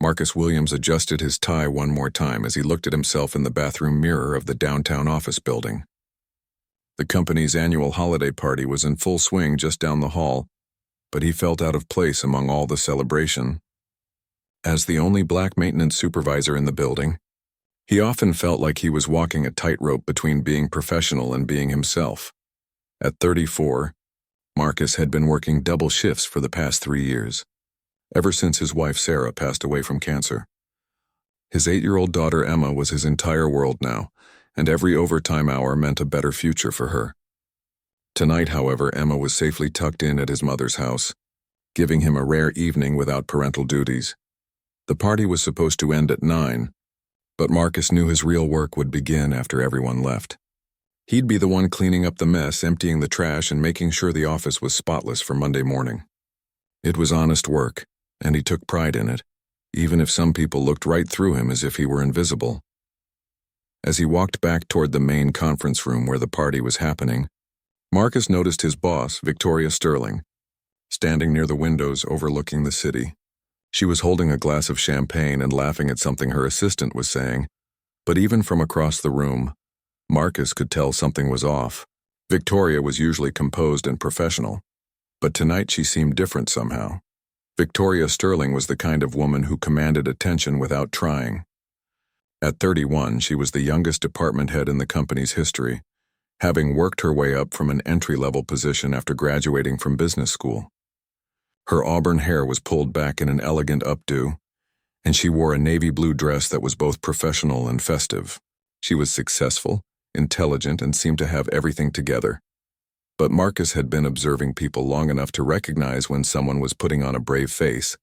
Marcus Williams adjusted his tie one more time as he looked at himself in the bathroom mirror of the downtown office building. The company's annual holiday party was in full swing just down the hall, but he felt out of place among all the celebration. As the only black maintenance supervisor in the building, he often felt like he was walking a tightrope between being professional and being himself. At 34, Marcus had been working double shifts for the past 3 years, ever since his wife Sarah passed away from cancer. His 8-year-old daughter Emma was his entire world now, and every overtime hour meant a better future for her. Tonight, however, Emma was safely tucked in at his mother's house, giving him a rare evening without parental duties. The party was supposed to end at 9, but Marcus knew his real work would begin after everyone left. He'd be the one cleaning up the mess, emptying the trash, and making sure the office was spotless for Monday morning. It was honest work, and he took pride in it, even if some people looked right through him as if he were invisible. As he walked back toward the main conference room where the party was happening, Marcus noticed his boss, Victoria Sterling, standing near the windows overlooking the city. She was holding a glass of champagne and laughing at something her assistant was saying, but even from across the room, Marcus could tell something was off. Victoria was usually composed and professional, but tonight she seemed different somehow. Victoria Sterling was the kind of woman who commanded attention without trying. At 31, she was the youngest department head in the company's history, having worked her way up from an entry-level position after graduating from business school. Her auburn hair was pulled back in an elegant updo, and she wore a navy blue dress that was both professional and festive. She was successful, intelligent, and seemed to have everything together. But Marcus had been observing people long enough to recognize when someone was putting on a brave face.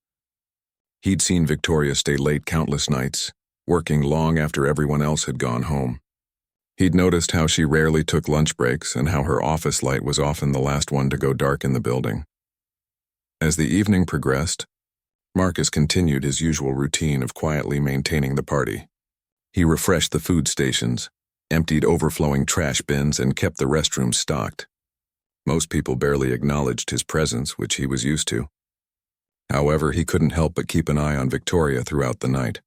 He'd seen Victoria stay late countless nights, working long after everyone else had gone home. He'd noticed how she rarely took lunch breaks and how her office light was often the last one to go dark in the building. As the evening progressed, Marcus continued his usual routine of quietly maintaining the party. He refreshed the food stations, emptied overflowing trash bins, and kept the restrooms stocked. Most people barely acknowledged his presence, which he was used to. However, he couldn't help but keep an eye on Victoria throughout the night.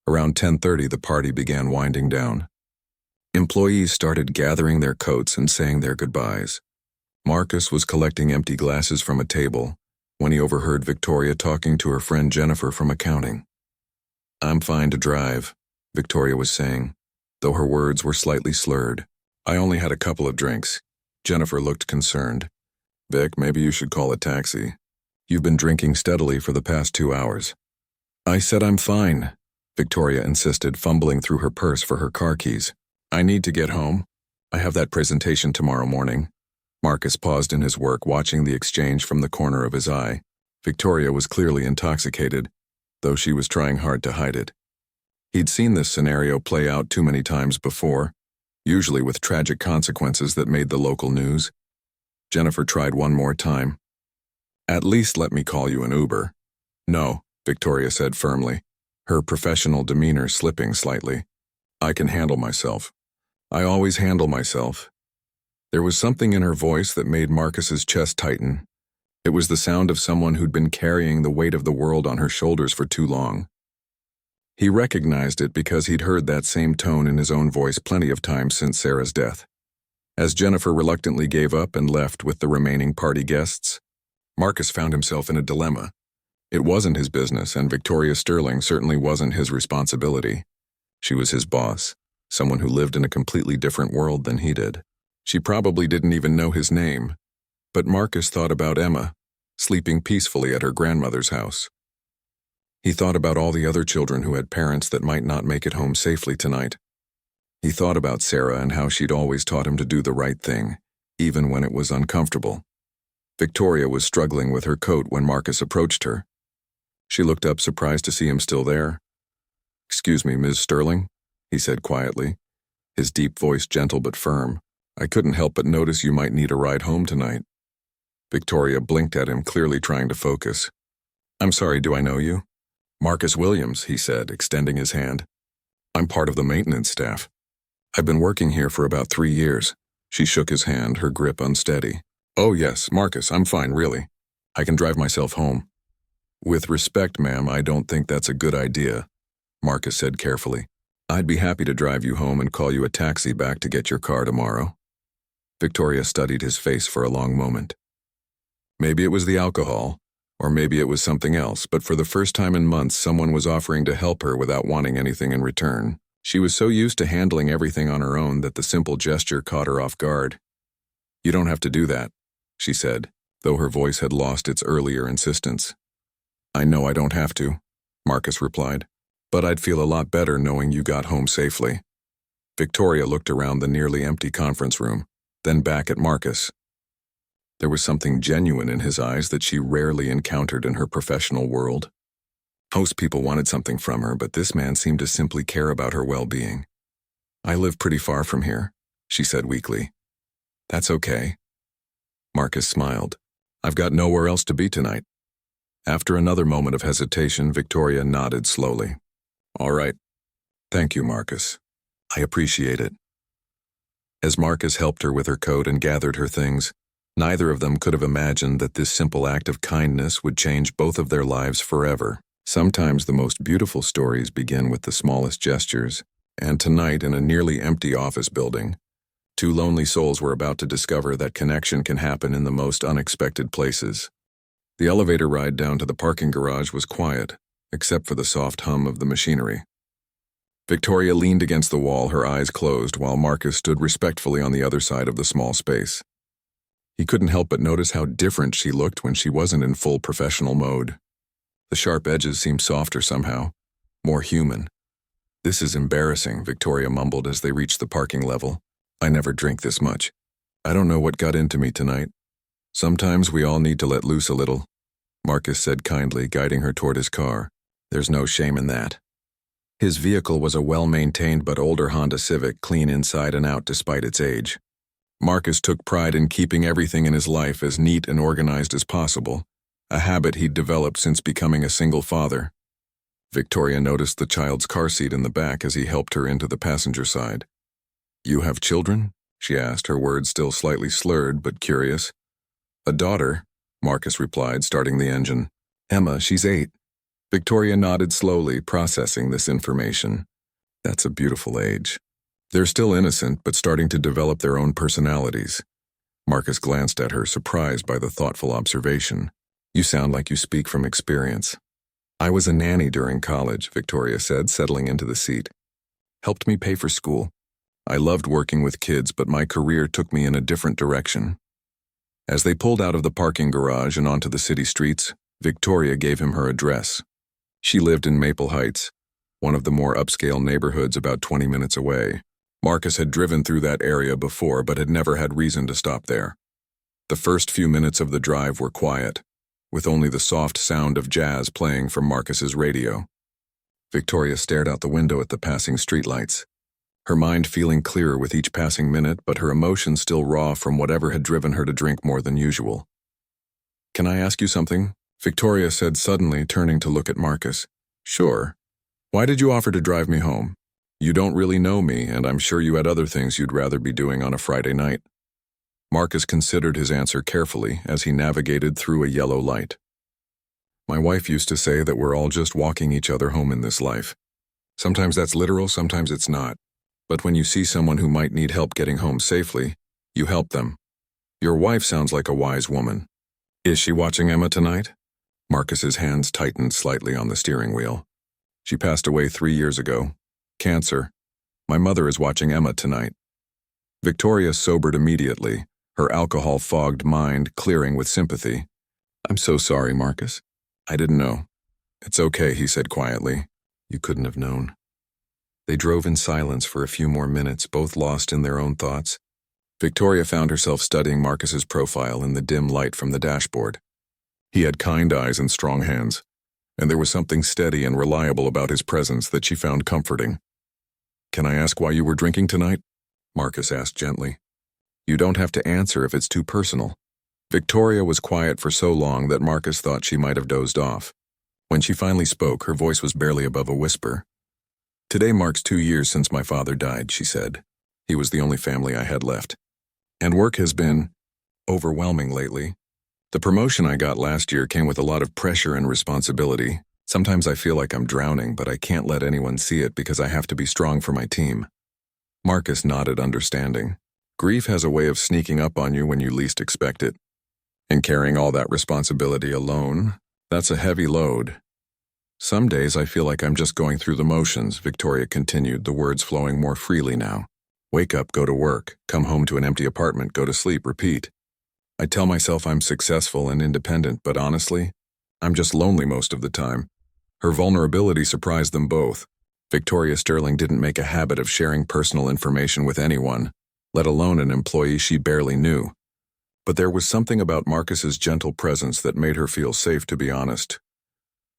Around 10:30, the party began winding down. Employees started gathering their coats and saying their goodbyes. Marcus was collecting empty glasses from a table when he overheard Victoria talking to her friend Jennifer from accounting. "I'm fine to drive," Victoria was saying, though her words were slightly slurred. "I only had a couple of drinks." Jennifer looked concerned. "Vic, maybe you should call a taxi. You've been drinking steadily for the past 2 hours." "I said I'm fine," Victoria insisted, fumbling through her purse for her car keys. "I need to get home. I have that presentation tomorrow morning." Marcus paused in his work, watching the exchange from the corner of his eye. Victoria was clearly intoxicated, though she was trying hard to hide it. He'd seen this scenario play out too many times before, usually with tragic consequences that made the local news. Jennifer tried one more time. "At least let me call you an Uber." "No," Victoria said firmly, her professional demeanor slipping slightly. "I can handle myself. I always handle myself." There was something in her voice that made Marcus's chest tighten. It was the sound of someone who'd been carrying the weight of the world on her shoulders for too long. He recognized it because he'd heard that same tone in his own voice plenty of times since Sarah's death. As Jennifer reluctantly gave up and left with the remaining party guests, Marcus found himself in a dilemma. It wasn't his business, and Victoria Sterling certainly wasn't his responsibility. She was his boss, someone who lived in a completely different world than he did. She probably didn't even know his name, but Marcus thought about Emma, sleeping peacefully at her grandmother's house. He thought about all the other children who had parents that might not make it home safely tonight. He thought about Sarah and how she'd always taught him to do the right thing, even when it was uncomfortable. Victoria was struggling with her coat when Marcus approached her. She looked up, surprised to see him still there. "Excuse me, Ms. Sterling," he said quietly, his deep voice gentle but firm. "I couldn't help but notice you might need a ride home tonight." Victoria blinked at him, clearly trying to focus. "I'm sorry, do I know you?" "Marcus Williams," he said, extending his hand. "I'm part of the maintenance staff. I've been working here for about 3 years." She shook his hand, her grip unsteady. "Oh yes, Marcus, I'm fine, really. I can drive myself home." With respect, ma'am, I don't think that's a good idea, Marcus said carefully. I'd be happy to drive you home and call you a taxi back to get your car tomorrow. Victoria studied his face for a long moment. Maybe it was the alcohol, or maybe it was something else, but for the first time in months, someone was offering to help her without wanting anything in return. She was so used to handling everything on her own that the simple gesture caught her off guard. You don't have to do that, she said, though her voice had lost its earlier insistence. I know I don't have to, Marcus replied, but I'd feel a lot better knowing you got home safely. Victoria looked around the nearly empty conference room, then back at Marcus. There was something genuine in his eyes that she rarely encountered in her professional world. Most people wanted something from her, but this man seemed to simply care about her well-being. I live pretty far from here, she said weakly. That's okay. Marcus smiled. I've got nowhere else to be tonight. After another moment of hesitation, Victoria nodded slowly. All right. Thank you, Marcus. I appreciate it. As Marcus helped her with her coat and gathered her things, neither of them could have imagined that this simple act of kindness would change both of their lives forever. Sometimes the most beautiful stories begin with the smallest gestures, and tonight in a nearly empty office building, two lonely souls were about to discover that connection can happen in the most unexpected places. The elevator ride down to the parking garage was quiet, except for the soft hum of the machinery. Victoria leaned against the wall, her eyes closed, while Marcus stood respectfully on the other side of the small space. He couldn't help but notice how different she looked when she wasn't in full professional mode. The sharp edges seemed softer somehow, more human. This is embarrassing, Victoria mumbled as they reached the parking level. I never drink this much. I don't know what got into me tonight. Sometimes we all need to let loose a little, Marcus said kindly, guiding her toward his car. There's no shame in that. His vehicle was a well-maintained but older Honda Civic, clean inside and out despite its age. Marcus took pride in keeping everything in his life as neat and organized as possible, a habit he'd developed since becoming a single father. Victoria noticed the child's car seat in the back as he helped her into the passenger side. You have children? She asked, her words still slightly slurred but curious. A daughter, Marcus replied, starting the engine. Emma, she's 8. Victoria nodded slowly, processing this information. That's a beautiful age. They're still innocent, but starting to develop their own personalities. Marcus glanced at her, surprised by the thoughtful observation. You sound like you speak from experience. I was a nanny during college, Victoria said, settling into the seat. Helped me pay for school. I loved working with kids, but my career took me in a different direction. As they pulled out of the parking garage and onto the city streets, Victoria gave him her address. She lived in Maple Heights, one of the more upscale neighborhoods about 20 minutes away. Marcus had driven through that area before, but had never had reason to stop there. The first few minutes of the drive were quiet, with only the soft sound of jazz playing from Marcus's radio. Victoria stared out the window at the passing streetlights, her mind feeling clearer with each passing minute, but her emotions still raw from whatever had driven her to drink more than usual. Can I ask you something? Victoria said suddenly, turning to look at Marcus. Sure. Why did you offer to drive me home? You don't really know me, and I'm sure you had other things you'd rather be doing on a Friday night. Marcus considered his answer carefully as he navigated through a yellow light. My wife used to say that we're all just walking each other home in this life. Sometimes that's literal, sometimes it's not. But when you see someone who might need help getting home safely, you help them. Your wife sounds like a wise woman. Is she watching Emma tonight? Marcus's hands tightened slightly on the steering wheel. She passed away 3 years ago. Cancer. My mother is watching Emma tonight. Victoria sobered immediately, her alcohol-fogged mind clearing with sympathy. I'm so sorry, Marcus. I didn't know. It's okay, he said quietly. You couldn't have known. They drove in silence for a few more minutes, both lost in their own thoughts. Victoria found herself studying Marcus's profile in the dim light from the dashboard. He had kind eyes and strong hands, and there was something steady and reliable about his presence that she found comforting. Can I ask why you were drinking tonight? Marcus asked gently. You don't have to answer if it's too personal. Victoria was quiet for so long that Marcus thought she might have dozed off. When she finally spoke, her voice was barely above a whisper. Today marks 2 years since my father died, she said. He was the only family I had left. And work has been overwhelming lately. The promotion I got last year came with a lot of pressure and responsibility. Sometimes I feel like I'm drowning, but I can't let anyone see it because I have to be strong for my team." Marcus nodded, understanding. Grief has a way of sneaking up on you when you least expect it. And carrying all that responsibility alone, that's a heavy load. "Some days I feel like I'm just going through the motions," Victoria continued, the words flowing more freely now. "Wake up, go to work, come home to an empty apartment, go to sleep, repeat. I tell myself I'm successful and independent, but honestly, I'm just lonely most of the time." Her vulnerability surprised them both. Victoria Sterling didn't make a habit of sharing personal information with anyone, let alone an employee she barely knew. But there was something about Marcus's gentle presence that made her feel safe to be honest.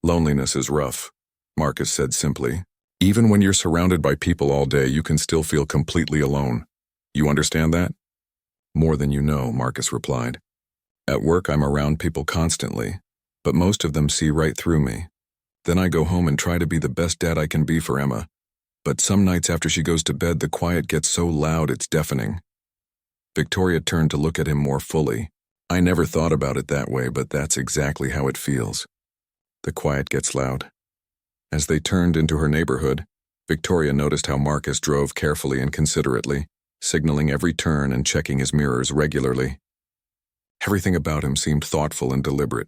"Loneliness is rough," Marcus said simply. "Even when you're surrounded by people all day, you can still feel completely alone. You understand that?" "More than you know," Marcus replied. "At work, I'm around people constantly, but most of them see right through me. Then I go home and try to be the best dad I can be for Emma. But some nights after she goes to bed, the quiet gets so loud it's deafening." Victoria turned to look at him more fully. "I never thought about it that way, but that's exactly how it feels. The quiet gets loud." As they turned into her neighborhood, Victoria noticed how Marcus drove carefully and considerately, signaling every turn and checking his mirrors regularly. Everything about him seemed thoughtful and deliberate.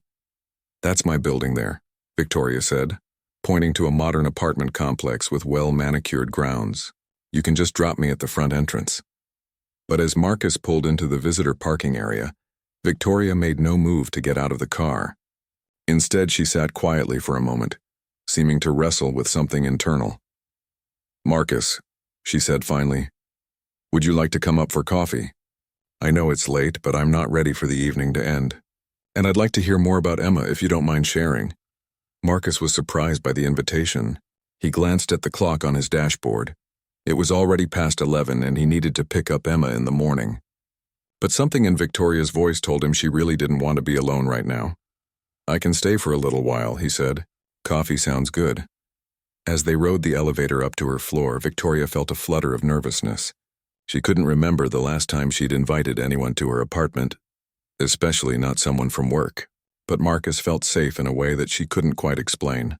"That's my building there," Victoria said, pointing to a modern apartment complex with well-manicured grounds. "You can just drop me at the front entrance." But as Marcus pulled into the visitor parking area, Victoria made no move to get out of the car. Instead, she sat quietly for a moment, seeming to wrestle with something internal. "Marcus," she said finally, "would you like to come up for coffee? I know it's late, but I'm not ready for the evening to end. And I'd like to hear more about Emma if you don't mind sharing." Marcus was surprised by the invitation. He glanced at the clock on his dashboard. It was already past 11 and he needed to pick up Emma in the morning. But something in Victoria's voice told him she really didn't want to be alone right now. "I can stay for a little while," he said. "Coffee sounds good." As they rode the elevator up to her floor, Victoria felt a flutter of nervousness. She couldn't remember the last time she'd invited anyone to her apartment, especially not someone from work. But Marcus felt safe in a way that she couldn't quite explain.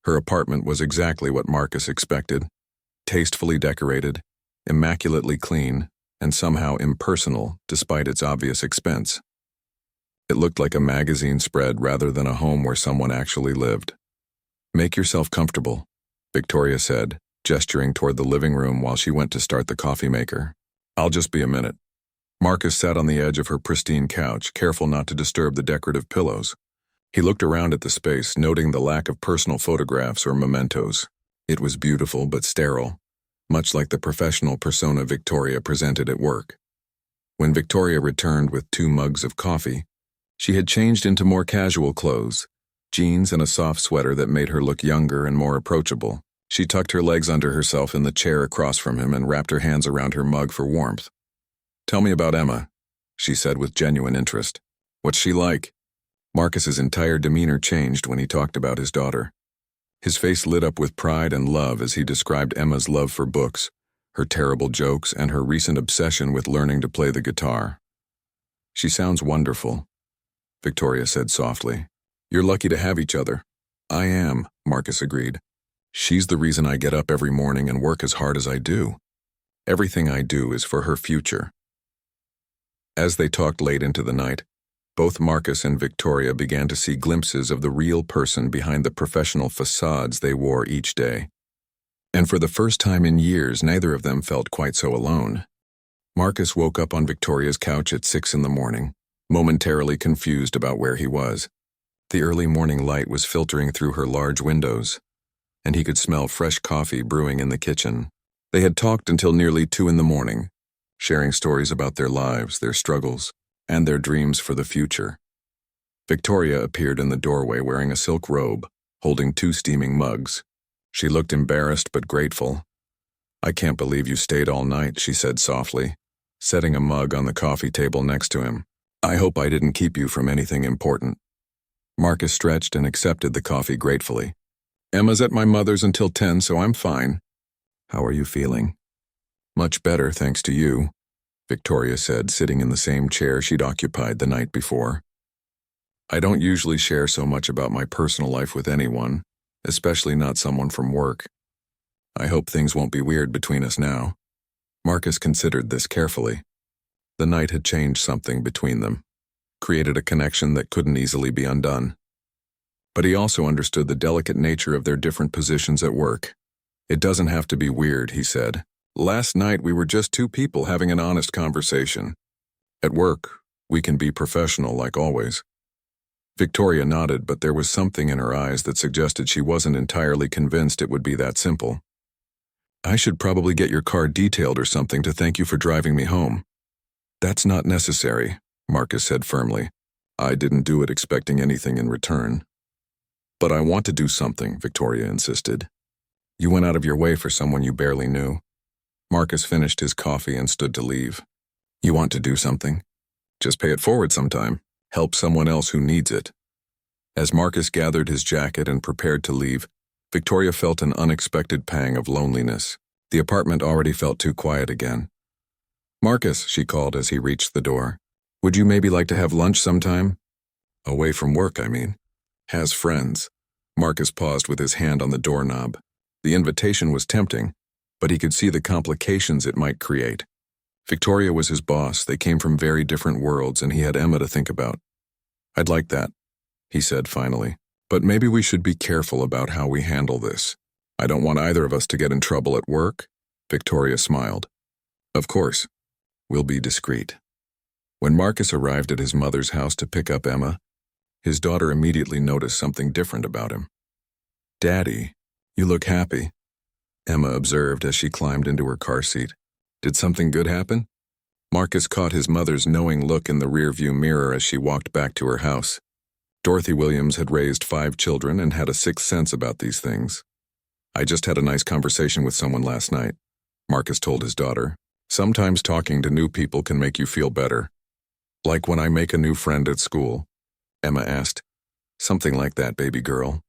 Her apartment was exactly what Marcus expected: tastefully decorated, immaculately clean, and somehow impersonal despite its obvious expense. It looked like a magazine spread rather than a home where someone actually lived. "Make yourself comfortable," Victoria said, gesturing toward the living room while she went to start the coffee maker. "I'll just be a minute." Marcus sat on the edge of her pristine couch, careful not to disturb the decorative pillows. He looked around at the space, noting the lack of personal photographs or mementos. It was beautiful but sterile, much like the professional persona Victoria presented at work. When Victoria returned with 2 mugs of coffee, she had changed into more casual clothes, jeans and a soft sweater that made her look younger and more approachable. She tucked her legs under herself in the chair across from him and wrapped her hands around her mug for warmth. "Tell me about Emma," she said with genuine interest. "What's she like?" Marcus's entire demeanor changed when he talked about his daughter. His face lit up with pride and love as he described Emma's love for books, her terrible jokes, and her recent obsession with learning to play the guitar. "She sounds wonderful," Victoria said softly. "You're lucky to have each other." "I am," Marcus agreed. "She's the reason I get up every morning and work as hard as I do. Everything I do is for her future." As they talked late into the night, both Marcus and Victoria began to see glimpses of the real person behind the professional facades they wore each day. And for the first time in years, neither of them felt quite so alone. Marcus woke up on Victoria's couch at 6 in the morning, momentarily confused about where he was. The early morning light was filtering through her large windows, and he could smell fresh coffee brewing in the kitchen. They had talked until nearly 2 in the morning, sharing stories about their lives, their struggles, and their dreams for the future. Victoria appeared in the doorway wearing a silk robe, holding 2 steaming mugs. She looked embarrassed but grateful. "I can't believe you stayed all night," she said softly, setting a mug on the coffee table next to him. "I hope I didn't keep you from anything important." Marcus stretched and accepted the coffee gratefully. "Emma's at my mother's until 10, so I'm fine." "How are you feeling?" "Much better, thanks to you," Victoria said, sitting in the same chair she'd occupied the night before. I don't usually share so much about my personal life with anyone, especially not someone from work. I hope things won't be weird between us now. Marcus considered this carefully. The night had changed something between them, created a connection that couldn't easily be undone. But he also understood the delicate nature of their different positions at work. It doesn't have to be weird, he said. Last night we were just two people having an honest conversation. At work, we can be professional like always. Victoria nodded, but there was something in her eyes that suggested she wasn't entirely convinced it would be that simple. I should probably get your car detailed or something to thank you for driving me home. That's not necessary, Marcus said firmly. I didn't do it expecting anything in return. But I want to do something, Victoria insisted. You went out of your way for someone you barely knew. Marcus finished his coffee and stood to leave. You want to do something? Just pay it forward sometime. Help someone else who needs it. As Marcus gathered his jacket and prepared to leave, Victoria felt an unexpected pang of loneliness. The apartment already felt too quiet again. Marcus, she called as he reached the door. Would you maybe like to have lunch sometime? Away from work, I mean. Has friends. Marcus paused with his hand on the doorknob. The invitation was tempting, but he could see the complications it might create. Victoria was his boss, they came from very different worlds, and he had Emma to think about. I'd like that, he said finally. But maybe we should be careful about how we handle this. I don't want either of us to get in trouble at work. Victoria smiled. Of course. We'll be discreet. When Marcus arrived at his mother's house to pick up Emma, his daughter immediately noticed something different about him. Daddy, you look happy, Emma observed as she climbed into her car seat. Did something good happen? Marcus caught his mother's knowing look in the rearview mirror as she walked back to her house. Dorothy Williams had raised 5 children and had a sixth sense about these things. I just had a nice conversation with someone last night, Marcus told his daughter. Sometimes talking to new people can make you feel better. Like when I make a new friend at school, Emma asked. Something like that, baby girl.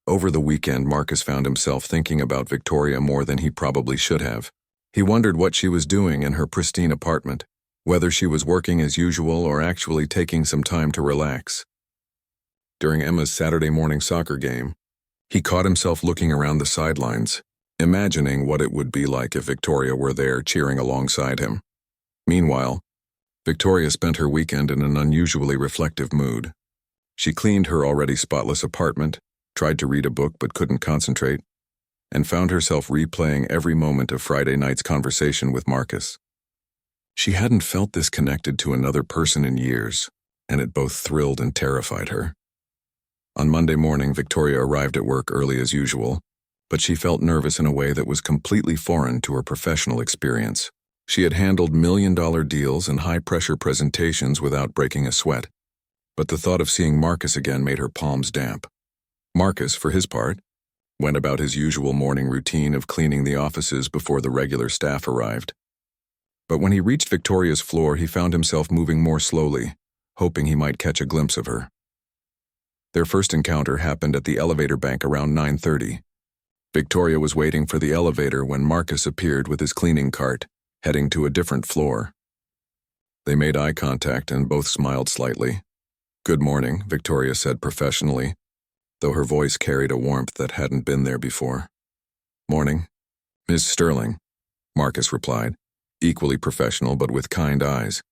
Over the weekend, Marcus found himself thinking about Victoria more than he probably should have. He wondered what she was doing in her pristine apartment, whether she was working as usual or actually taking some time to relax. During Emma's Saturday morning soccer game, he caught himself looking around the sidelines, imagining what it would be like if Victoria were there cheering alongside him. Meanwhile, Victoria spent her weekend in an unusually reflective mood. She cleaned her already spotless apartment, tried to read a book but couldn't concentrate, and found herself replaying every moment of Friday night's conversation with Marcus. She hadn't felt this connected to another person in years, and it both thrilled and terrified her. On Monday morning, Victoria arrived at work early as usual, but she felt nervous in a way that was completely foreign to her professional experience. She had handled million-dollar deals and high-pressure presentations without breaking a sweat, but the thought of seeing Marcus again made her palms damp. Marcus, for his part, went about his usual morning routine of cleaning the offices before the regular staff arrived. But when he reached Victoria's floor, he found himself moving more slowly, hoping he might catch a glimpse of her. Their first encounter happened at the elevator bank around 9:30. Victoria was waiting for the elevator when Marcus appeared with his cleaning cart, heading to a different floor. They made eye contact and both smiled slightly. Good morning, Victoria said professionally, though her voice carried a warmth that hadn't been there before. Morning. Miss Sterling, Marcus replied, equally professional but with kind eyes.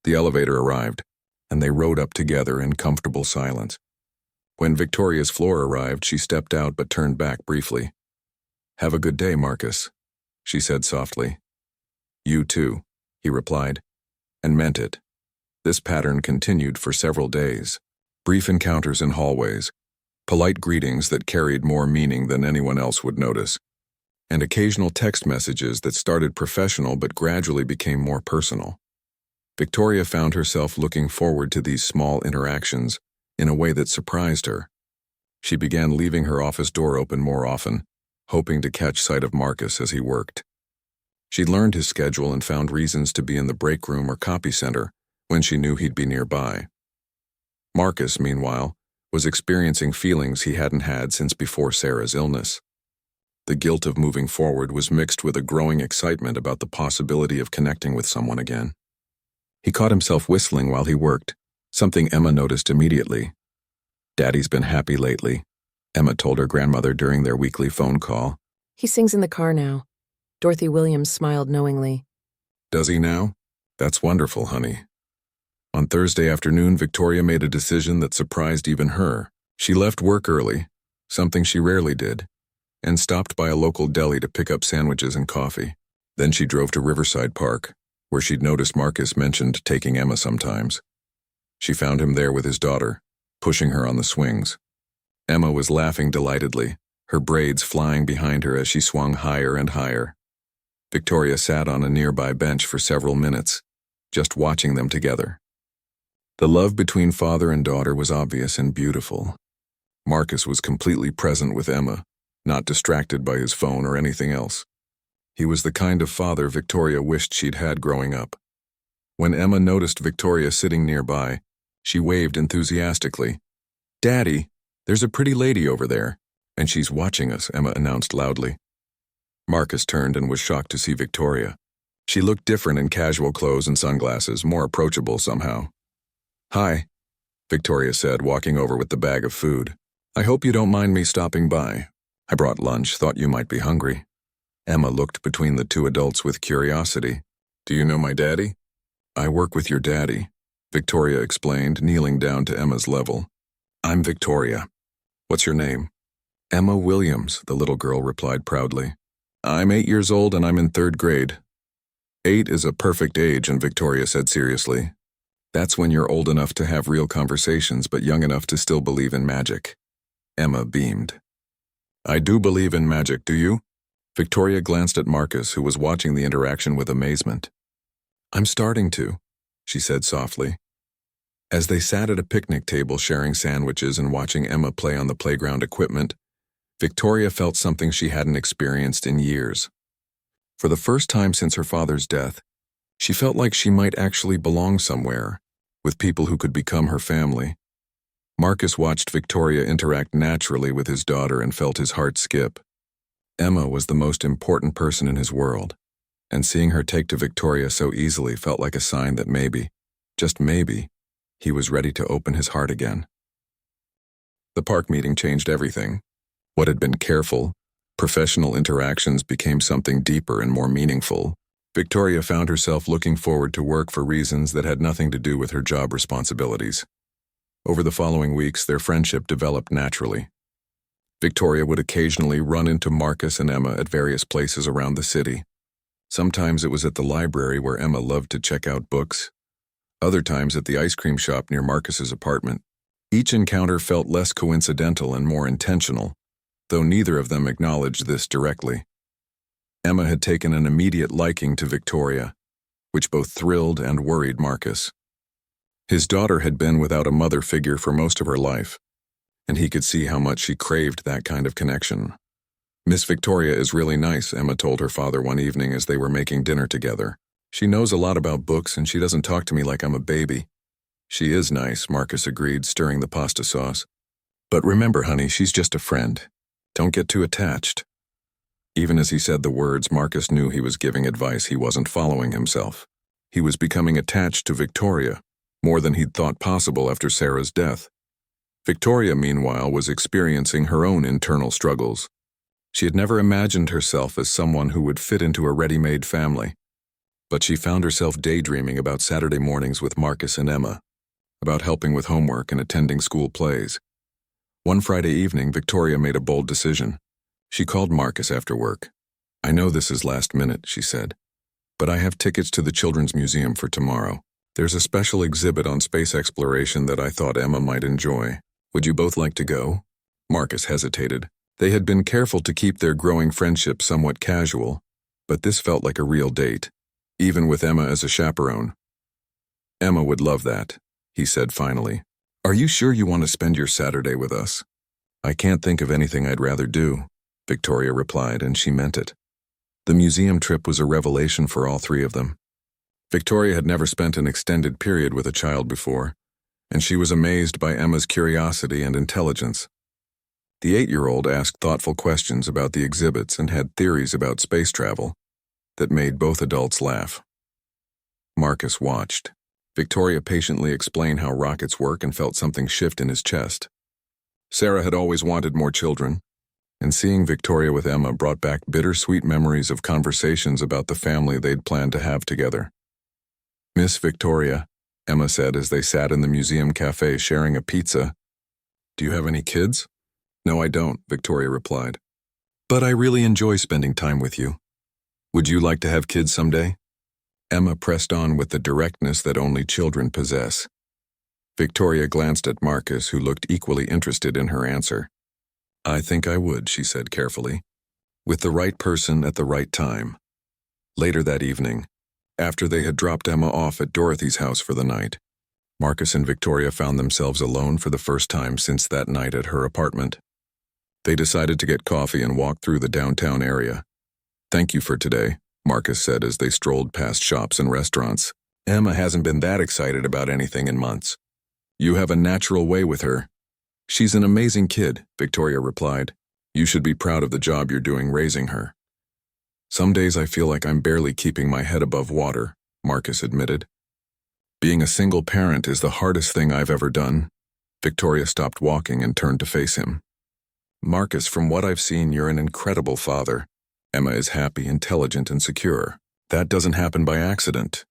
The elevator arrived, and they rode up together in comfortable silence. When Victoria's floor arrived, she stepped out but turned back briefly. Have a good day, Marcus, she said softly. You too, he replied, and meant it. This pattern continued for several days. Brief encounters in hallways, polite greetings that carried more meaning than anyone else would notice, and occasional text messages that started professional but gradually became more personal. Victoria found herself looking forward to these small interactions in a way that surprised her. She began leaving her office door open more often, hoping to catch sight of Marcus as he worked. She learned his schedule and found reasons to be in the break room or copy center when she knew he'd be nearby. Marcus, meanwhile, was experiencing feelings he hadn't had since before Sarah's illness. The guilt of moving forward was mixed with a growing excitement about the possibility of connecting with someone again. He caught himself whistling while he worked, something Emma noticed immediately. "Daddy's been happy lately," Emma told her grandmother during their weekly phone call. He sings in the car now. Dorothy Williams smiled knowingly. "Does he now? That's wonderful, honey." On Thursday afternoon, Victoria made a decision that surprised even her. She left work early, something she rarely did, and stopped by a local deli to pick up sandwiches and coffee. Then she drove to Riverside Park, where she'd noticed Marcus mentioned taking Emma sometimes. She found him there with his daughter, pushing her on the swings. Emma was laughing delightedly, her braids flying behind her as she swung higher and higher. Victoria sat on a nearby bench for several minutes, just watching them together. The love between father and daughter was obvious and beautiful. Marcus was completely present with Emma, not distracted by his phone or anything else. He was the kind of father Victoria wished she'd had growing up. When Emma noticed Victoria sitting nearby, she waved enthusiastically. "Daddy, there's a pretty lady over there, and she's watching us," Emma announced loudly. Marcus turned and was shocked to see Victoria. She looked different in casual clothes and sunglasses, more approachable somehow. "Hi," Victoria said, walking over with the bag of food. "I hope you don't mind me stopping by. I brought lunch, thought you might be hungry." Emma looked between the two adults with curiosity. "Do you know my daddy?" "I work with your daddy," Victoria explained, kneeling down to Emma's level. "I'm Victoria. What's your name?" "Emma Williams," the little girl replied proudly. "I'm 8 years old and I'm in 3rd grade. 8 is a perfect age," and Victoria said seriously. "That's when you're old enough to have real conversations but young enough to still believe in magic." Emma beamed. "I do believe in magic, do you?" Victoria glanced at Marcus, who was watching the interaction with amazement. "I'm starting to," she said softly. As they sat at a picnic table sharing sandwiches and watching Emma play on the playground equipment, Victoria felt something she hadn't experienced in years. For the first time since her father's death, she felt like she might actually belong somewhere, with people who could become her family. Marcus watched Victoria interact naturally with his daughter and felt his heart skip. Emma was the most important person in his world, and seeing her take to Victoria so easily felt like a sign that maybe, just maybe, he was ready to open his heart again. The park meeting changed everything. What had been careful, professional interactions became something deeper and more meaningful. Victoria found herself looking forward to work for reasons that had nothing to do with her job responsibilities. Over the following weeks, their friendship developed naturally. Victoria would occasionally run into Marcus and Emma at various places around the city. Sometimes it was at the library where Emma loved to check out books. Other times at the ice cream shop near Marcus's apartment. Each encounter felt less coincidental and more intentional, though neither of them acknowledged this directly. Emma had taken an immediate liking to Victoria, which both thrilled and worried Marcus. His daughter had been without a mother figure for most of her life, and he could see how much she craved that kind of connection. "Miss Victoria is really nice," Emma told her father one evening as they were making dinner together. "She knows a lot about books and she doesn't talk to me like I'm a baby." "She is nice," Marcus agreed, stirring the pasta sauce. "But remember, honey, she's just a friend. Don't get too attached." Even as he said the words, Marcus knew he was giving advice he wasn't following himself. He was becoming attached to Victoria, more than he'd thought possible after Sarah's death. Victoria, meanwhile, was experiencing her own internal struggles. She had never imagined herself as someone who would fit into a ready-made family. But she found herself daydreaming about Saturday mornings with Marcus and Emma, about helping with homework and attending school plays. One Friday evening, Victoria made a bold decision. She called Marcus after work. "I know this is last minute," she said, "but I have tickets to the Children's Museum for tomorrow. There's a special exhibit on space exploration that I thought Emma might enjoy. Would you both like to go?" Marcus hesitated. They had been careful to keep their growing friendship somewhat casual, but this felt like a real date, even with Emma as a chaperone. "Emma would love that," he said finally. "Are you sure you want to spend your Saturday with us?" "I can't think of anything I'd rather do," Victoria replied, and she meant it. The museum trip was a revelation for all three of them. Victoria had never spent an extended period with a child before, and she was amazed by Emma's curiosity and intelligence. The 8-year-old asked thoughtful questions about the exhibits and had theories about space travel that made both adults laugh. Marcus watched. Victoria patiently explained how rockets work and felt something shift in his chest. Sarah had always wanted more children, and seeing Victoria with Emma brought back bittersweet memories of conversations about the family they'd planned to have together. "Miss Victoria," Emma said as they sat in the museum cafe sharing a pizza. "Do you have any kids?" "No, I don't," Victoria replied. "But I really enjoy spending time with you. Would you like to have kids someday?" Emma pressed on with the directness that only children possess. Victoria glanced at Marcus, who looked equally interested in her answer. "I think I would," she said carefully, "with the right person at the right time." Later that evening, after they had dropped Emma off at Dorothy's house for the night, Marcus and Victoria found themselves alone for the first time since that night at her apartment. They decided to get coffee and walk through the downtown area. "Thank you for today," Marcus said as they strolled past shops and restaurants. "Emma hasn't been that excited about anything in months. You have a natural way with her." "She's an amazing kid," Victoria replied. "You should be proud of the job you're doing raising her." "Some days I feel like I'm barely keeping my head above water," Marcus admitted. "Being a single parent is the hardest thing I've ever done." Victoria stopped walking and turned to face him. "Marcus, from what I've seen, you're an incredible father. Emma is happy, intelligent, and secure. That doesn't happen by accident."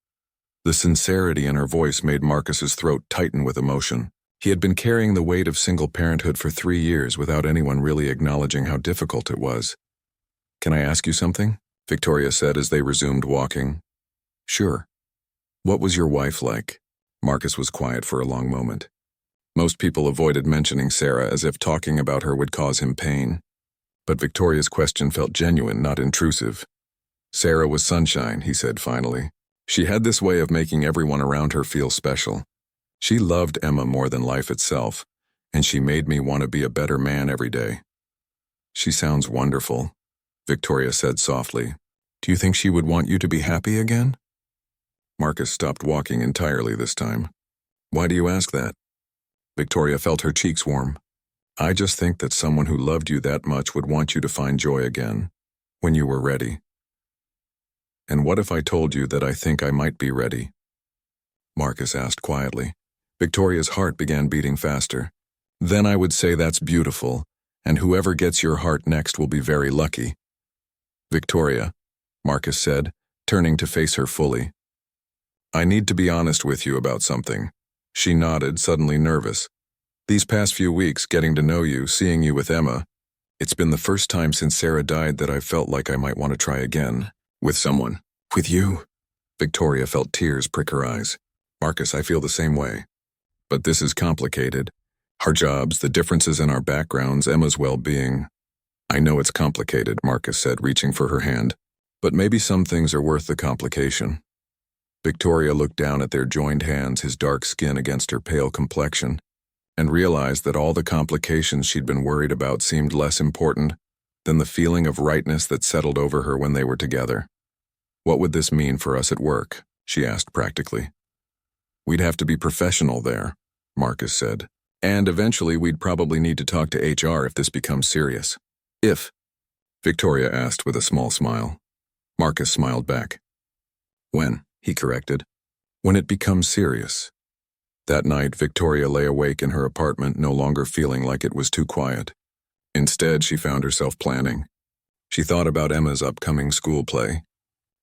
The sincerity in her voice made Marcus's throat tighten with emotion. He had been carrying the weight of single parenthood for 3 years without anyone really acknowledging how difficult it was. "Can I ask you something?" Victoria said as they resumed walking. "Sure." "What was your wife like?" Marcus was quiet for a long moment. Most people avoided mentioning Sarah as if talking about her would cause him pain. But Victoria's question felt genuine, not intrusive. "Sarah was sunshine," he said finally. "She had this way of making everyone around her feel special. She loved Emma more than life itself, and she made me want to be a better man every day." "She sounds wonderful," Victoria said softly. "Do you think she would want you to be happy again?" Marcus stopped walking entirely this time. "Why do you ask that?" Victoria felt her cheeks warm. "I just think that someone who loved you that much would want you to find joy again, when you were ready." "And what if I told you that I think I might be ready?" Marcus asked quietly. Victoria's heart began beating faster. "Then I would say that's beautiful, and whoever gets your heart next will be very lucky." "Victoria," Marcus said, turning to face her fully, "I need to be honest with you about something." She nodded, suddenly nervous. "These past few weeks, getting to know you, seeing you with Emma, it's been the first time since Sarah died that I've felt like I might want to try again. With someone. With you." Victoria felt tears prick her eyes. "Marcus, I feel the same way. But this is complicated. Our jobs, the differences in our backgrounds, Emma's well-being." "I know it's complicated," Marcus said, reaching for her hand. "But maybe some things are worth the complication." Victoria looked down at their joined hands, his dark skin against her pale complexion, and realized that all the complications she'd been worried about seemed less important than the feeling of rightness that settled over her when they were together. "What would this mean for us at work?" she asked practically. "We'd have to be professional there," Marcus said. "And eventually we'd probably need to talk to HR if this becomes serious." "If?" Victoria asked with a small smile. Marcus smiled back. "When?" he corrected. "When it becomes serious." That night, Victoria lay awake in her apartment, no longer feeling like it was too quiet. Instead, she found herself planning. She thought about Emma's upcoming school play,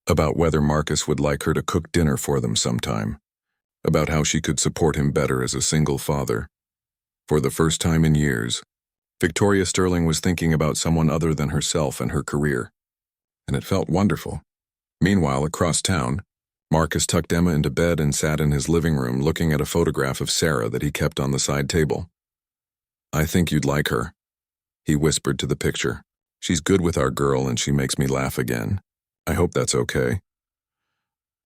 about whether Marcus would like her to cook dinner for them sometime, about how she could support him better as a single father. For the first time in years, Victoria Sterling was thinking about someone other than herself and her career, and it felt wonderful. Meanwhile, across town, Marcus tucked Emma into bed and sat in his living room looking at a photograph of Sarah that he kept on the side table. "I think you'd like her," he whispered to the picture. "She's good with our girl and she makes me laugh again. I hope that's okay."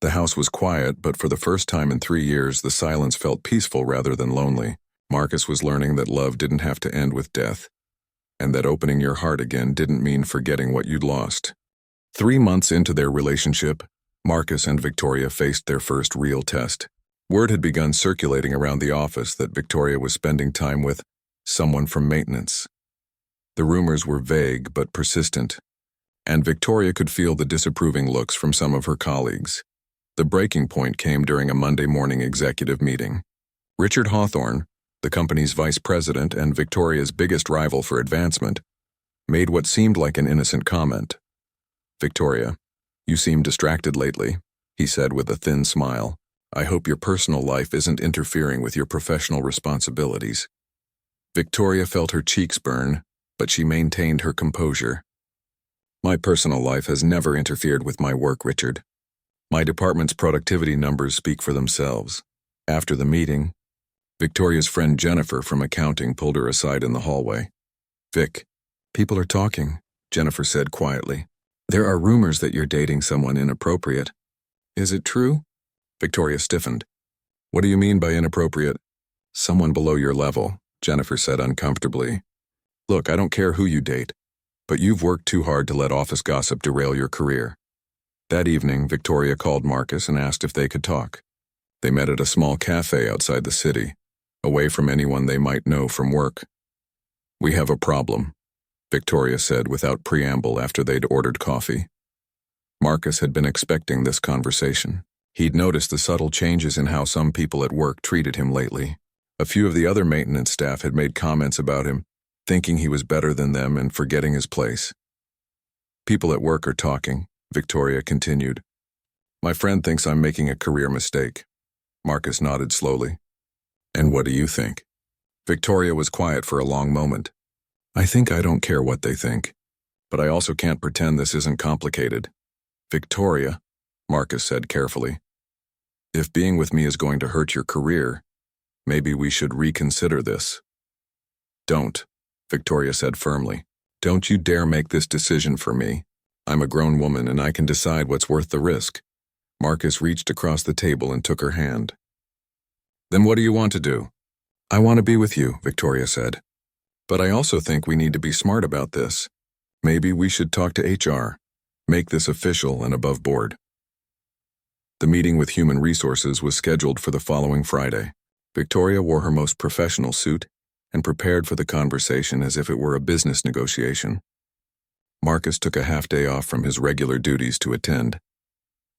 The house was quiet, but for the first time in 3 years, the silence felt peaceful rather than lonely. Marcus was learning that love didn't have to end with death, and that opening your heart again didn't mean forgetting what you'd lost. 3 months into their relationship, Marcus and Victoria faced their first real test. Word had begun circulating around the office that Victoria was spending time with someone from maintenance. The rumors were vague but persistent, and Victoria could feel the disapproving looks from some of her colleagues. The breaking point came during a Monday morning executive meeting. Richard Hawthorne, the company's vice president and Victoria's biggest rival for advancement, made what seemed like an innocent comment. "Victoria, you seem distracted lately," he said with a thin smile. "I hope your personal life isn't interfering with your professional responsibilities." Victoria felt her cheeks burn, but she maintained her composure. "My personal life has never interfered with my work, Richard. My department's productivity numbers speak for themselves." After the meeting, Victoria's friend Jennifer from accounting pulled her aside in the hallway. "Vic, people are talking," Jennifer said quietly. "There are rumors that you're dating someone inappropriate." "Is it true?" Victoria stiffened. "What do you mean by inappropriate?" "Someone below your level," Jennifer said uncomfortably. "Look, I don't care who you date, but you've worked too hard to let office gossip derail your career." That evening, Victoria called Marcus and asked if they could talk. They met at a small cafe outside the city, away from anyone they might know from work. "We have a problem," Victoria said without preamble after they'd ordered coffee. Marcus had been expecting this conversation. He'd noticed the subtle changes in how some people at work treated him lately. A few of the other maintenance staff had made comments about him, thinking he was better than them and forgetting his place. "People at work are talking," Victoria continued. "My friend thinks I'm making a career mistake." Marcus nodded slowly. "And what do you think?" Victoria was quiet for a long moment. "I think I don't care what they think, but I also can't pretend this isn't complicated." "Victoria," Marcus said carefully, "if being with me is going to hurt your career, maybe we should reconsider this." "Don't," Victoria said firmly. "Don't you dare make this decision for me. I'm a grown woman and I can decide what's worth the risk." Marcus reached across the table and took her hand. "Then what do you want to do?" "I want to be with you," Victoria said. "But I also think we need to be smart about this. Maybe we should talk to HR, make this official and above board." The meeting with Human Resources was scheduled for the following Friday. Victoria wore her most professional suit and prepared for the conversation as if it were a business negotiation. Marcus took a half-day off from his regular duties to attend.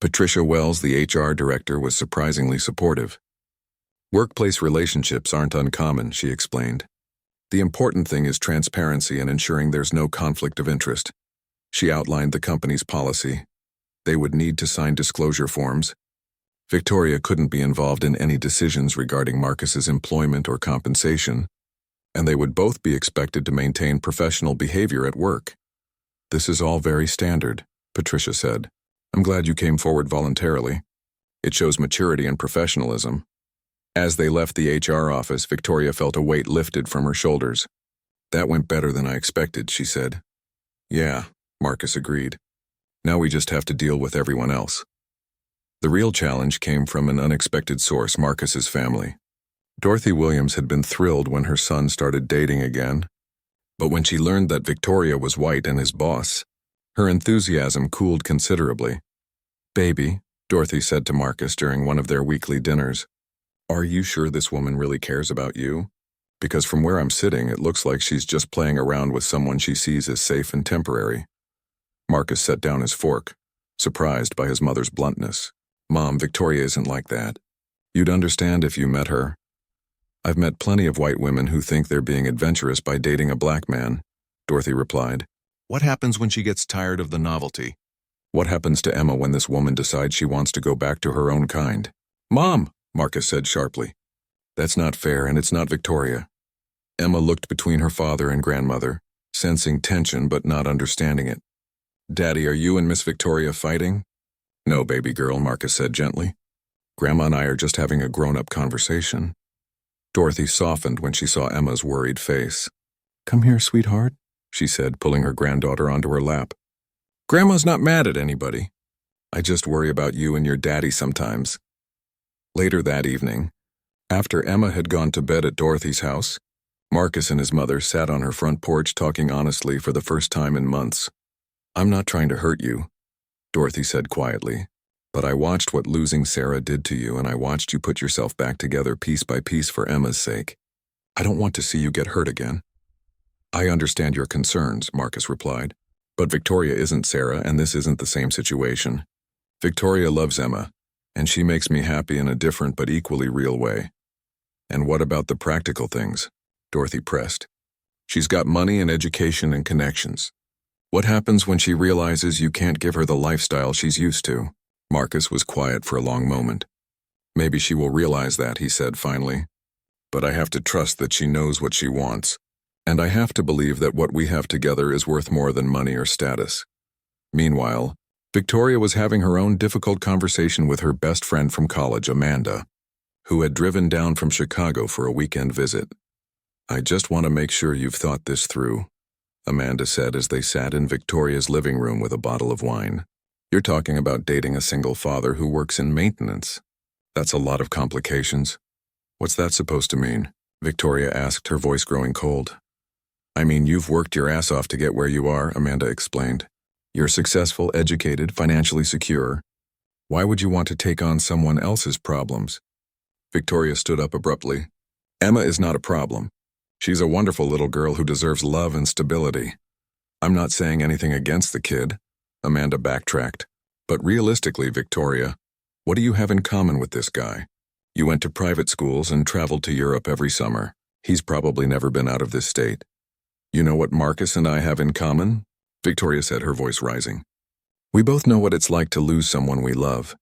Patricia Wells, the HR director, was surprisingly supportive. "Workplace relationships aren't uncommon," she explained. "The important thing is transparency and ensuring there's no conflict of interest." She outlined the company's policy. They would need to sign disclosure forms. Victoria couldn't be involved in any decisions regarding Marcus's employment or compensation, and they would both be expected to maintain professional behavior at work. "This is all very standard," Patricia said. "I'm glad you came forward voluntarily. It shows maturity and professionalism." As they left the HR office, Victoria felt a weight lifted from her shoulders. "That went better than I expected," she said. "Yeah," Marcus agreed. "Now we just have to deal with everyone else." The real challenge came from an unexpected source, Marcus's family. Dorothy Williams had been thrilled when her son started dating again, but when she learned that Victoria was white and his boss, her enthusiasm cooled considerably. "Baby," Dorothy said to Marcus during one of their weekly dinners, "are you sure this woman really cares about you? Because from where I'm sitting, it looks like she's just playing around with someone she sees as safe and temporary." Marcus set down his fork, surprised by his mother's bluntness. "Mom, Victoria isn't like that. You'd understand if you met her." "I've met plenty of white women who think they're being adventurous by dating a black man," Dorothy replied. "What happens when she gets tired of the novelty? What happens to Emma when this woman decides she wants to go back to her own kind?" "Mom!" Marcus said sharply. "That's not fair, and it's not Victoria." Emma looked between her father and grandmother, sensing tension but not understanding it. "Daddy, are you and Miss Victoria fighting?" "No, baby girl," Marcus said gently. "Grandma and I are just having a grown-up conversation." Dorothy softened when she saw Emma's worried face. "Come here, sweetheart," she said, pulling her granddaughter onto her lap. "Grandma's not mad at anybody. I just worry about you and your daddy sometimes." Later that evening, after Emma had gone to bed at Dorothy's house, Marcus and his mother sat on her front porch talking honestly for the first time in months. "I'm not trying to hurt you," Dorothy said quietly, "but I watched what losing Sarah did to you, and I watched you put yourself back together piece by piece for Emma's sake. I don't want to see you get hurt again." "I understand your concerns," Marcus replied, "but Victoria isn't Sarah, and this isn't the same situation. Victoria loves Emma, And she makes me happy in a different but equally real way. And what about the practical things? Dorothy pressed. She's got money and education and connections. What happens when she realizes you can't give her the lifestyle she's used to? Marcus was quiet for a long moment. Maybe she will realize that, he said finally. But I have to trust that she knows what she wants. And I have to believe that what we have together is worth more than money or status. Meanwhile, Victoria was having her own difficult conversation with her best friend from college, Amanda, who had driven down from Chicago for a weekend visit. I just want to make sure you've thought this through, Amanda said as they sat in Victoria's living room with a bottle of wine. You're talking about dating a single father who works in maintenance. That's a lot of complications. What's that supposed to mean? Victoria asked, her voice growing cold. I mean, you've worked your ass off to get where you are, Amanda explained. You're successful, educated, financially secure. Why would you want to take on someone else's problems? Victoria stood up abruptly. Emma is not a problem. She's a wonderful little girl who deserves love and stability. I'm not saying anything against the kid, Amanda backtracked. But realistically, Victoria, what do you have in common with this guy? You went to private schools and traveled to Europe every summer. He's probably never been out of this state. You know what Marcus and I have in common? Victoria said, her voice rising. We both know what it's like to lose someone we love.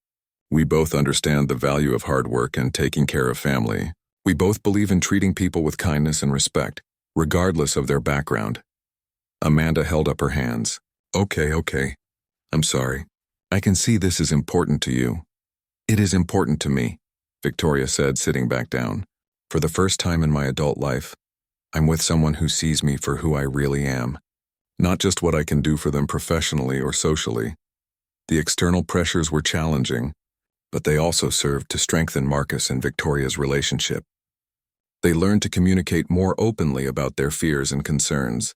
We both understand the value of hard work and taking care of family. We both believe in treating people with kindness and respect, regardless of their background. Amanda held up her hands. Okay. I'm sorry. I can see this is important to you. It is important to me, Victoria said, sitting back down. For the first time in my adult life, I'm with someone who sees me for who I really am, not just what I can do for them professionally or socially. The external pressures were challenging, but they also served to strengthen Marcus and Victoria's relationship. They learned to communicate more openly about their fears and concerns.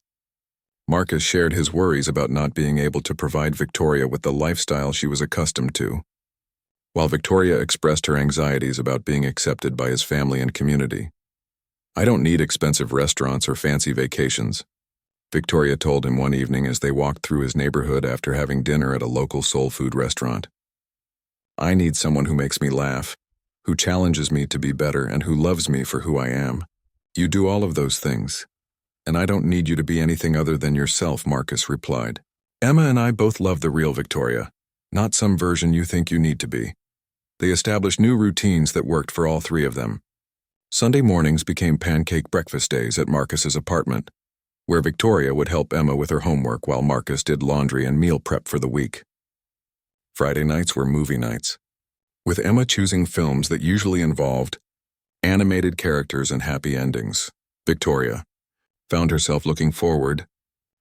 Marcus shared his worries about not being able to provide Victoria with the lifestyle she was accustomed to, while Victoria expressed her anxieties about being accepted by his family and community. I don't need expensive restaurants or fancy vacations, Victoria told him one evening as they walked through his neighborhood after having dinner at a local soul food restaurant. I need someone who makes me laugh, who challenges me to be better, and who loves me for who I am. You do all of those things, and I don't need you to be anything other than yourself, Marcus replied. Emma and I both love the real Victoria, not some version you think you need to be. They established new routines that worked for all three of them. Sunday mornings became pancake breakfast days at Marcus's apartment, where Victoria would help Emma with her homework while Marcus did laundry and meal prep for the week. Friday nights were movie nights, with Emma choosing films that usually involved animated characters and happy endings. Victoria found herself looking forward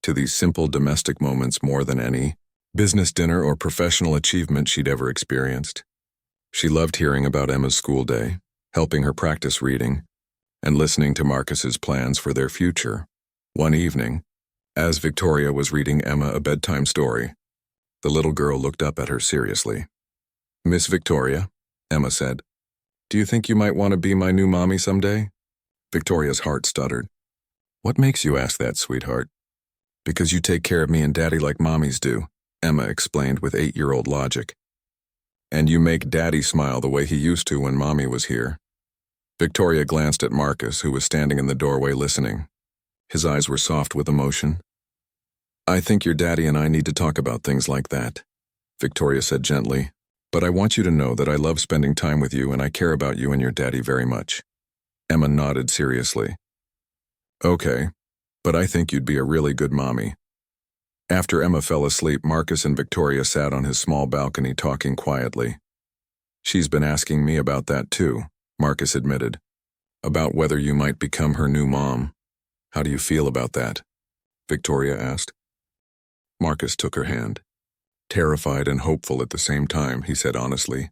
to these simple domestic moments more than any business dinner or professional achievement she'd ever experienced. She loved hearing about Emma's school day, helping her practice reading, and listening to Marcus's plans for their future. One evening, as Victoria was reading Emma a bedtime story, the little girl looked up at her seriously. Miss Victoria, Emma said, do you think you might want to be my new mommy someday? Victoria's heart stuttered. What makes you ask that, sweetheart? Because you take care of me and Daddy like mommies do, Emma explained with 8-year-old logic. And you make Daddy smile the way he used to when Mommy was here. Victoria glanced at Marcus, who was standing in the doorway listening. His eyes were soft with emotion. I think your daddy and I need to talk about things like that, Victoria said gently. But I want you to know that I love spending time with you and I care about you and your daddy very much. Emma nodded seriously. Okay, but I think you'd be a really good mommy. After Emma fell asleep, Marcus and Victoria sat on his small balcony talking quietly. She's been asking me about that too, Marcus admitted. About whether you might become her new mom. How do you feel about that? Victoria asked. Marcus took her hand. Terrified and hopeful at the same time, he said honestly.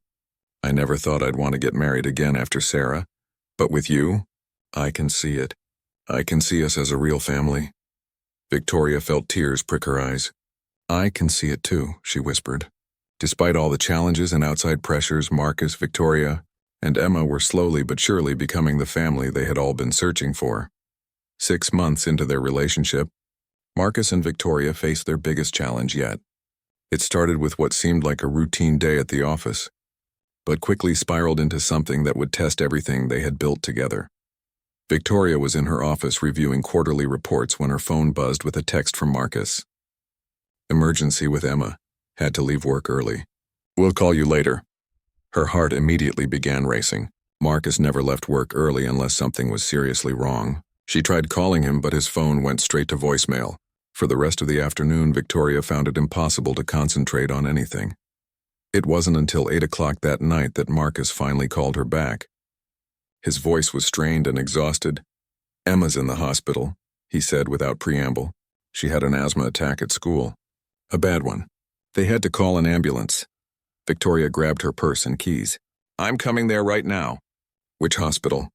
I never thought I'd want to get married again after Sarah, but with you, I can see it. I can see us as a real family. Victoria felt tears prick her eyes. I can see it too, she whispered. Despite all the challenges and outside pressures, Marcus, Victoria, and Emma were slowly but surely becoming the family they had all been searching for. 6 months into their relationship, Marcus and Victoria faced their biggest challenge yet. It started with what seemed like a routine day at the office. but quickly spiraled into something that would test everything they had built together. Victoria was in her office reviewing quarterly reports when her phone buzzed with a text from Marcus. Emergency with Emma. Had to leave work early. We'll call you later. Her heart immediately began racing. Marcus never left work early unless something was seriously wrong. She tried calling him, but his phone went straight to voicemail. For the rest of the afternoon, Victoria found it impossible to concentrate on anything. It wasn't until 8 o'clock that night that Marcus finally called her back. His voice was strained and exhausted. Emma's in the hospital, he said without preamble. She had an asthma attack at school. A bad one. They had to call an ambulance. Victoria grabbed her purse and keys. I'm coming there right now. Which hospital?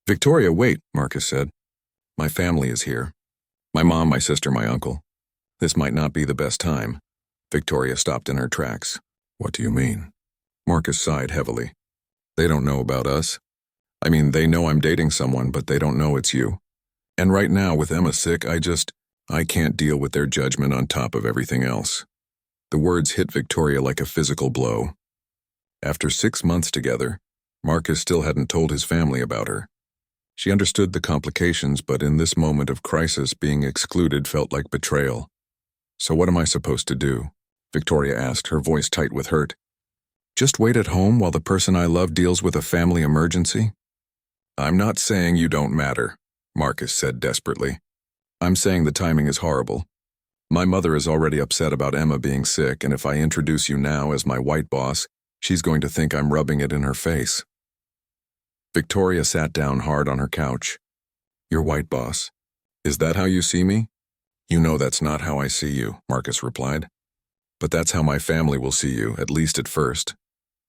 Victoria, wait, Marcus said. My family is here. My mom, my sister, my uncle. This might not be the best time. Victoria stopped in her tracks. What do you mean? Marcus sighed heavily. They don't know about us. I mean, they know I'm dating someone, but they don't know it's you. And right now, with Emma sick, I can't deal with their judgment on top of everything else. The words hit Victoria like a physical blow. After 6 months together, Marcus still hadn't told his family about her. She understood the complications, but in this moment of crisis, being excluded felt like betrayal. So what am I supposed to do? Victoria asked, her voice tight with hurt. Just wait at home while the person I love deals with a family emergency? I'm not saying you don't matter, Marcus said desperately. I'm saying the timing is horrible. My mother is already upset about Emma being sick, and if I introduce you now as my white boss, she's going to think I'm rubbing it in her face. Victoria sat down hard on her couch. Your white boss. Is that how you see me? You know that's not how I see you, Marcus replied. But that's how my family will see you, at least at first.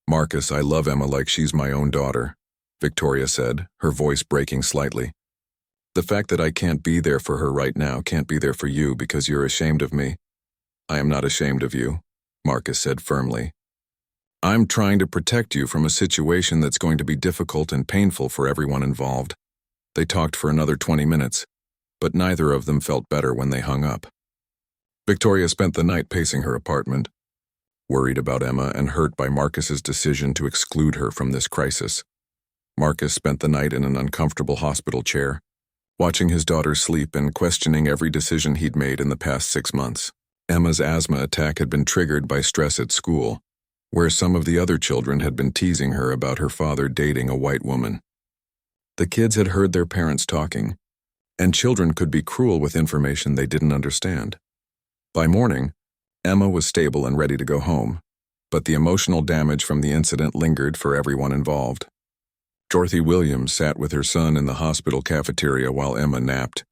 Marcus, I love Emma like she's my own daughter, Victoria said, her voice breaking slightly. The fact that I can't be there for her right now can't be there for you because you're ashamed of me. I am not ashamed of you, Marcus said firmly. I'm trying to protect you from a situation that's going to be difficult and painful for everyone involved. They talked for another 20 minutes, but neither of them felt better when they hung up. Victoria spent the night pacing her apartment, worried about Emma and hurt by Marcus's decision to exclude her from this crisis. Marcus spent the night in an uncomfortable hospital chair, watching his daughter sleep and questioning every decision he'd made in the past 6 months. Emma's asthma attack had been triggered by stress at school, where some of the other children had been teasing her about her father dating a white woman. The kids had heard their parents talking, and children could be cruel with information they didn't understand. By morning, Emma was stable and ready to go home, but the emotional damage from the incident lingered for everyone involved. Dorothy Williams sat with her son in the hospital cafeteria while Emma napped,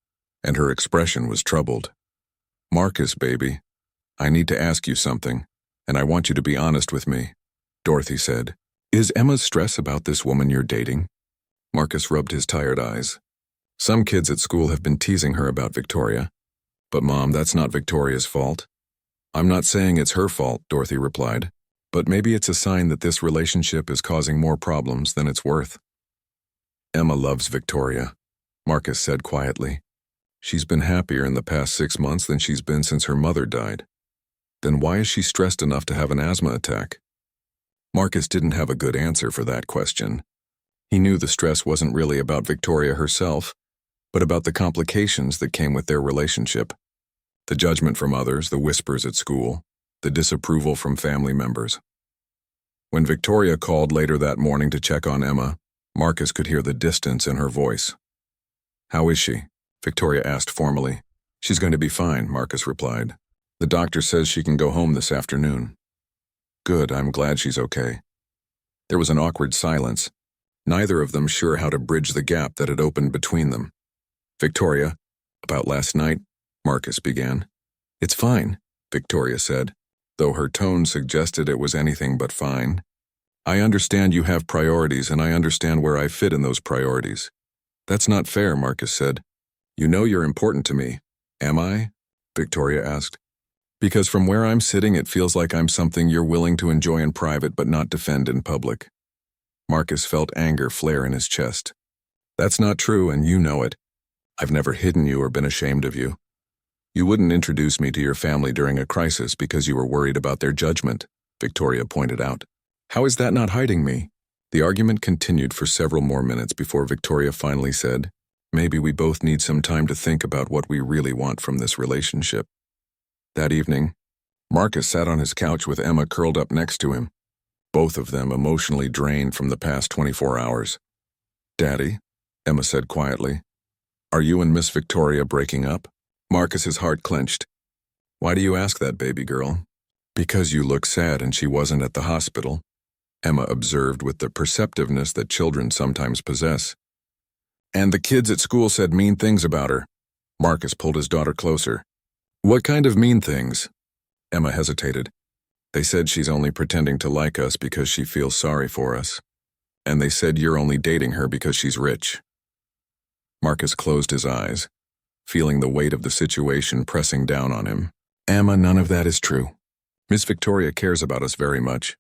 and her expression was troubled. Marcus, baby, I need to ask you something, and I want you to be honest with me, Dorothy said. Is Emma's stress about this woman you're dating? Marcus rubbed his tired eyes. Some kids at school have been teasing her about Victoria. But Mom, that's not Victoria's fault. I'm not saying it's her fault, Dorothy replied, but maybe it's a sign that this relationship is causing more problems than it's worth. Emma loves Victoria, Marcus said quietly. She's been happier in the past 6 months than she's been since her mother died. Then why is she stressed enough to have an asthma attack? Marcus didn't have a good answer for that question. He knew the stress wasn't really about Victoria herself, but about the complications that came with their relationship. The judgment from others, the whispers at school, the disapproval from family members. When Victoria called later that morning to check on Emma, Marcus could hear the distance in her voice. How is she? Victoria asked formally. She's going to be fine, Marcus replied. The doctor says she can go home this afternoon. Good, I'm glad she's okay. There was an awkward silence, neither of them sure how to bridge the gap that had opened between them. Victoria, about last night, Marcus began. It's fine, Victoria said, though her tone suggested it was anything but fine. I understand you have priorities, and I understand where I fit in those priorities. That's not fair, Marcus said. You know you're important to me. Am I? Victoria asked. Because from where I'm sitting, it feels like I'm something you're willing to enjoy in private but not defend in public. Marcus felt anger flare in his chest. That's not true, and you know it. I've never hidden you or been ashamed of you. You wouldn't introduce me to your family during a crisis because you were worried about their judgment, Victoria pointed out. How is that not hiding me? The argument continued for several more minutes before Victoria finally said, maybe we both need some time to think about what we really want from this relationship. That evening, Marcus sat on his couch with Emma curled up next to him, both of them emotionally drained from the past 24 hours. Daddy, Emma said quietly, are you and Miss Victoria breaking up? Marcus's heart clenched. Why do you ask that, baby girl? Because you look sad and she wasn't at the hospital, Emma observed with the perceptiveness that children sometimes possess. And the kids at school said mean things about her. Marcus pulled his daughter closer. What kind of mean things? Emma hesitated. They said she's only pretending to like us because she feels sorry for us. And they said you're only dating her because she's rich. Marcus closed his eyes, feeling the weight of the situation pressing down on him. Emma, none of that is true. Miss Victoria cares about us very much.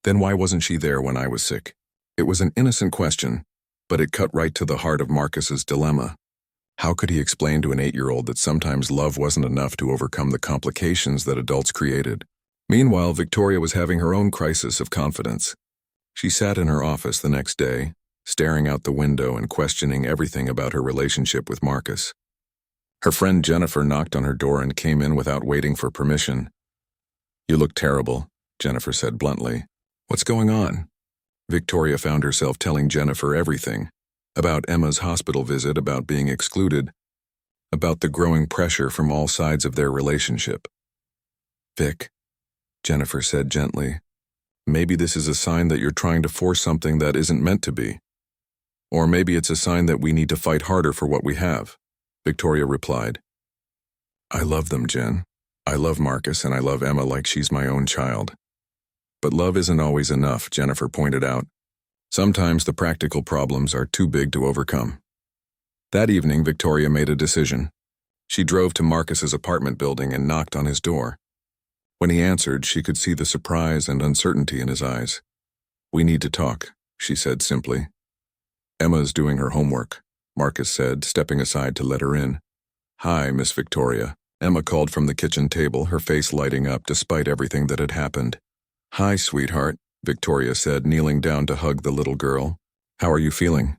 Then why wasn't she there when I was sick? It was an innocent question, but it cut right to the heart of Marcus's dilemma. How could he explain to an 8-year-old that sometimes love wasn't enough to overcome the complications that adults created? Meanwhile, Victoria was having her own crisis of confidence. She sat in her office the next day, staring out the window and questioning everything about her relationship with Marcus. Her friend Jennifer knocked on her door and came in without waiting for permission. You look terrible, Jennifer said bluntly. What's going on? Victoria found herself telling Jennifer everything. About Emma's hospital visit, about being excluded, about the growing pressure from all sides of their relationship. Vic, Jennifer said gently, maybe this is a sign that you're trying to force something that isn't meant to be. Or maybe it's a sign that we need to fight harder for what we have, Victoria replied. I love them, Jen. I love Marcus and I love Emma like she's my own child. But love isn't always enough, Jennifer pointed out. Sometimes the practical problems are too big to overcome. That evening, Victoria made a decision. She drove to Marcus's apartment building and knocked on his door. When he answered, she could see the surprise and uncertainty in his eyes. We need to talk, she said simply. Emma's doing her homework, Marcus said, stepping aside to let her in. Hi, Miss Victoria. Emma called from the kitchen table, her face lighting up despite everything that had happened. Hi, sweetheart, Victoria said, kneeling down to hug the little girl. How are you feeling?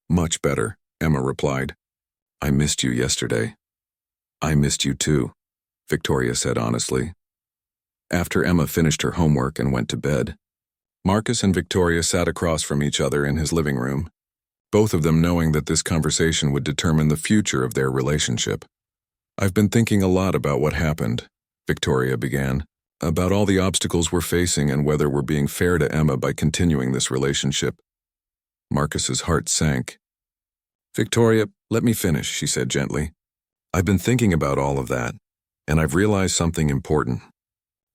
Much better, Emma replied. I missed you yesterday. I missed you too, Victoria said honestly. After Emma finished her homework and went to bed, Marcus and Victoria sat across from each other in his living room, both of them knowing that this conversation would determine the future of their relationship. I've been thinking a lot about what happened, Victoria began, about all the obstacles we're facing and whether we're being fair to Emma by continuing this relationship. Marcus's heart sank. Victoria, let me finish, she said gently. I've been thinking about all of that, and I've realized something important.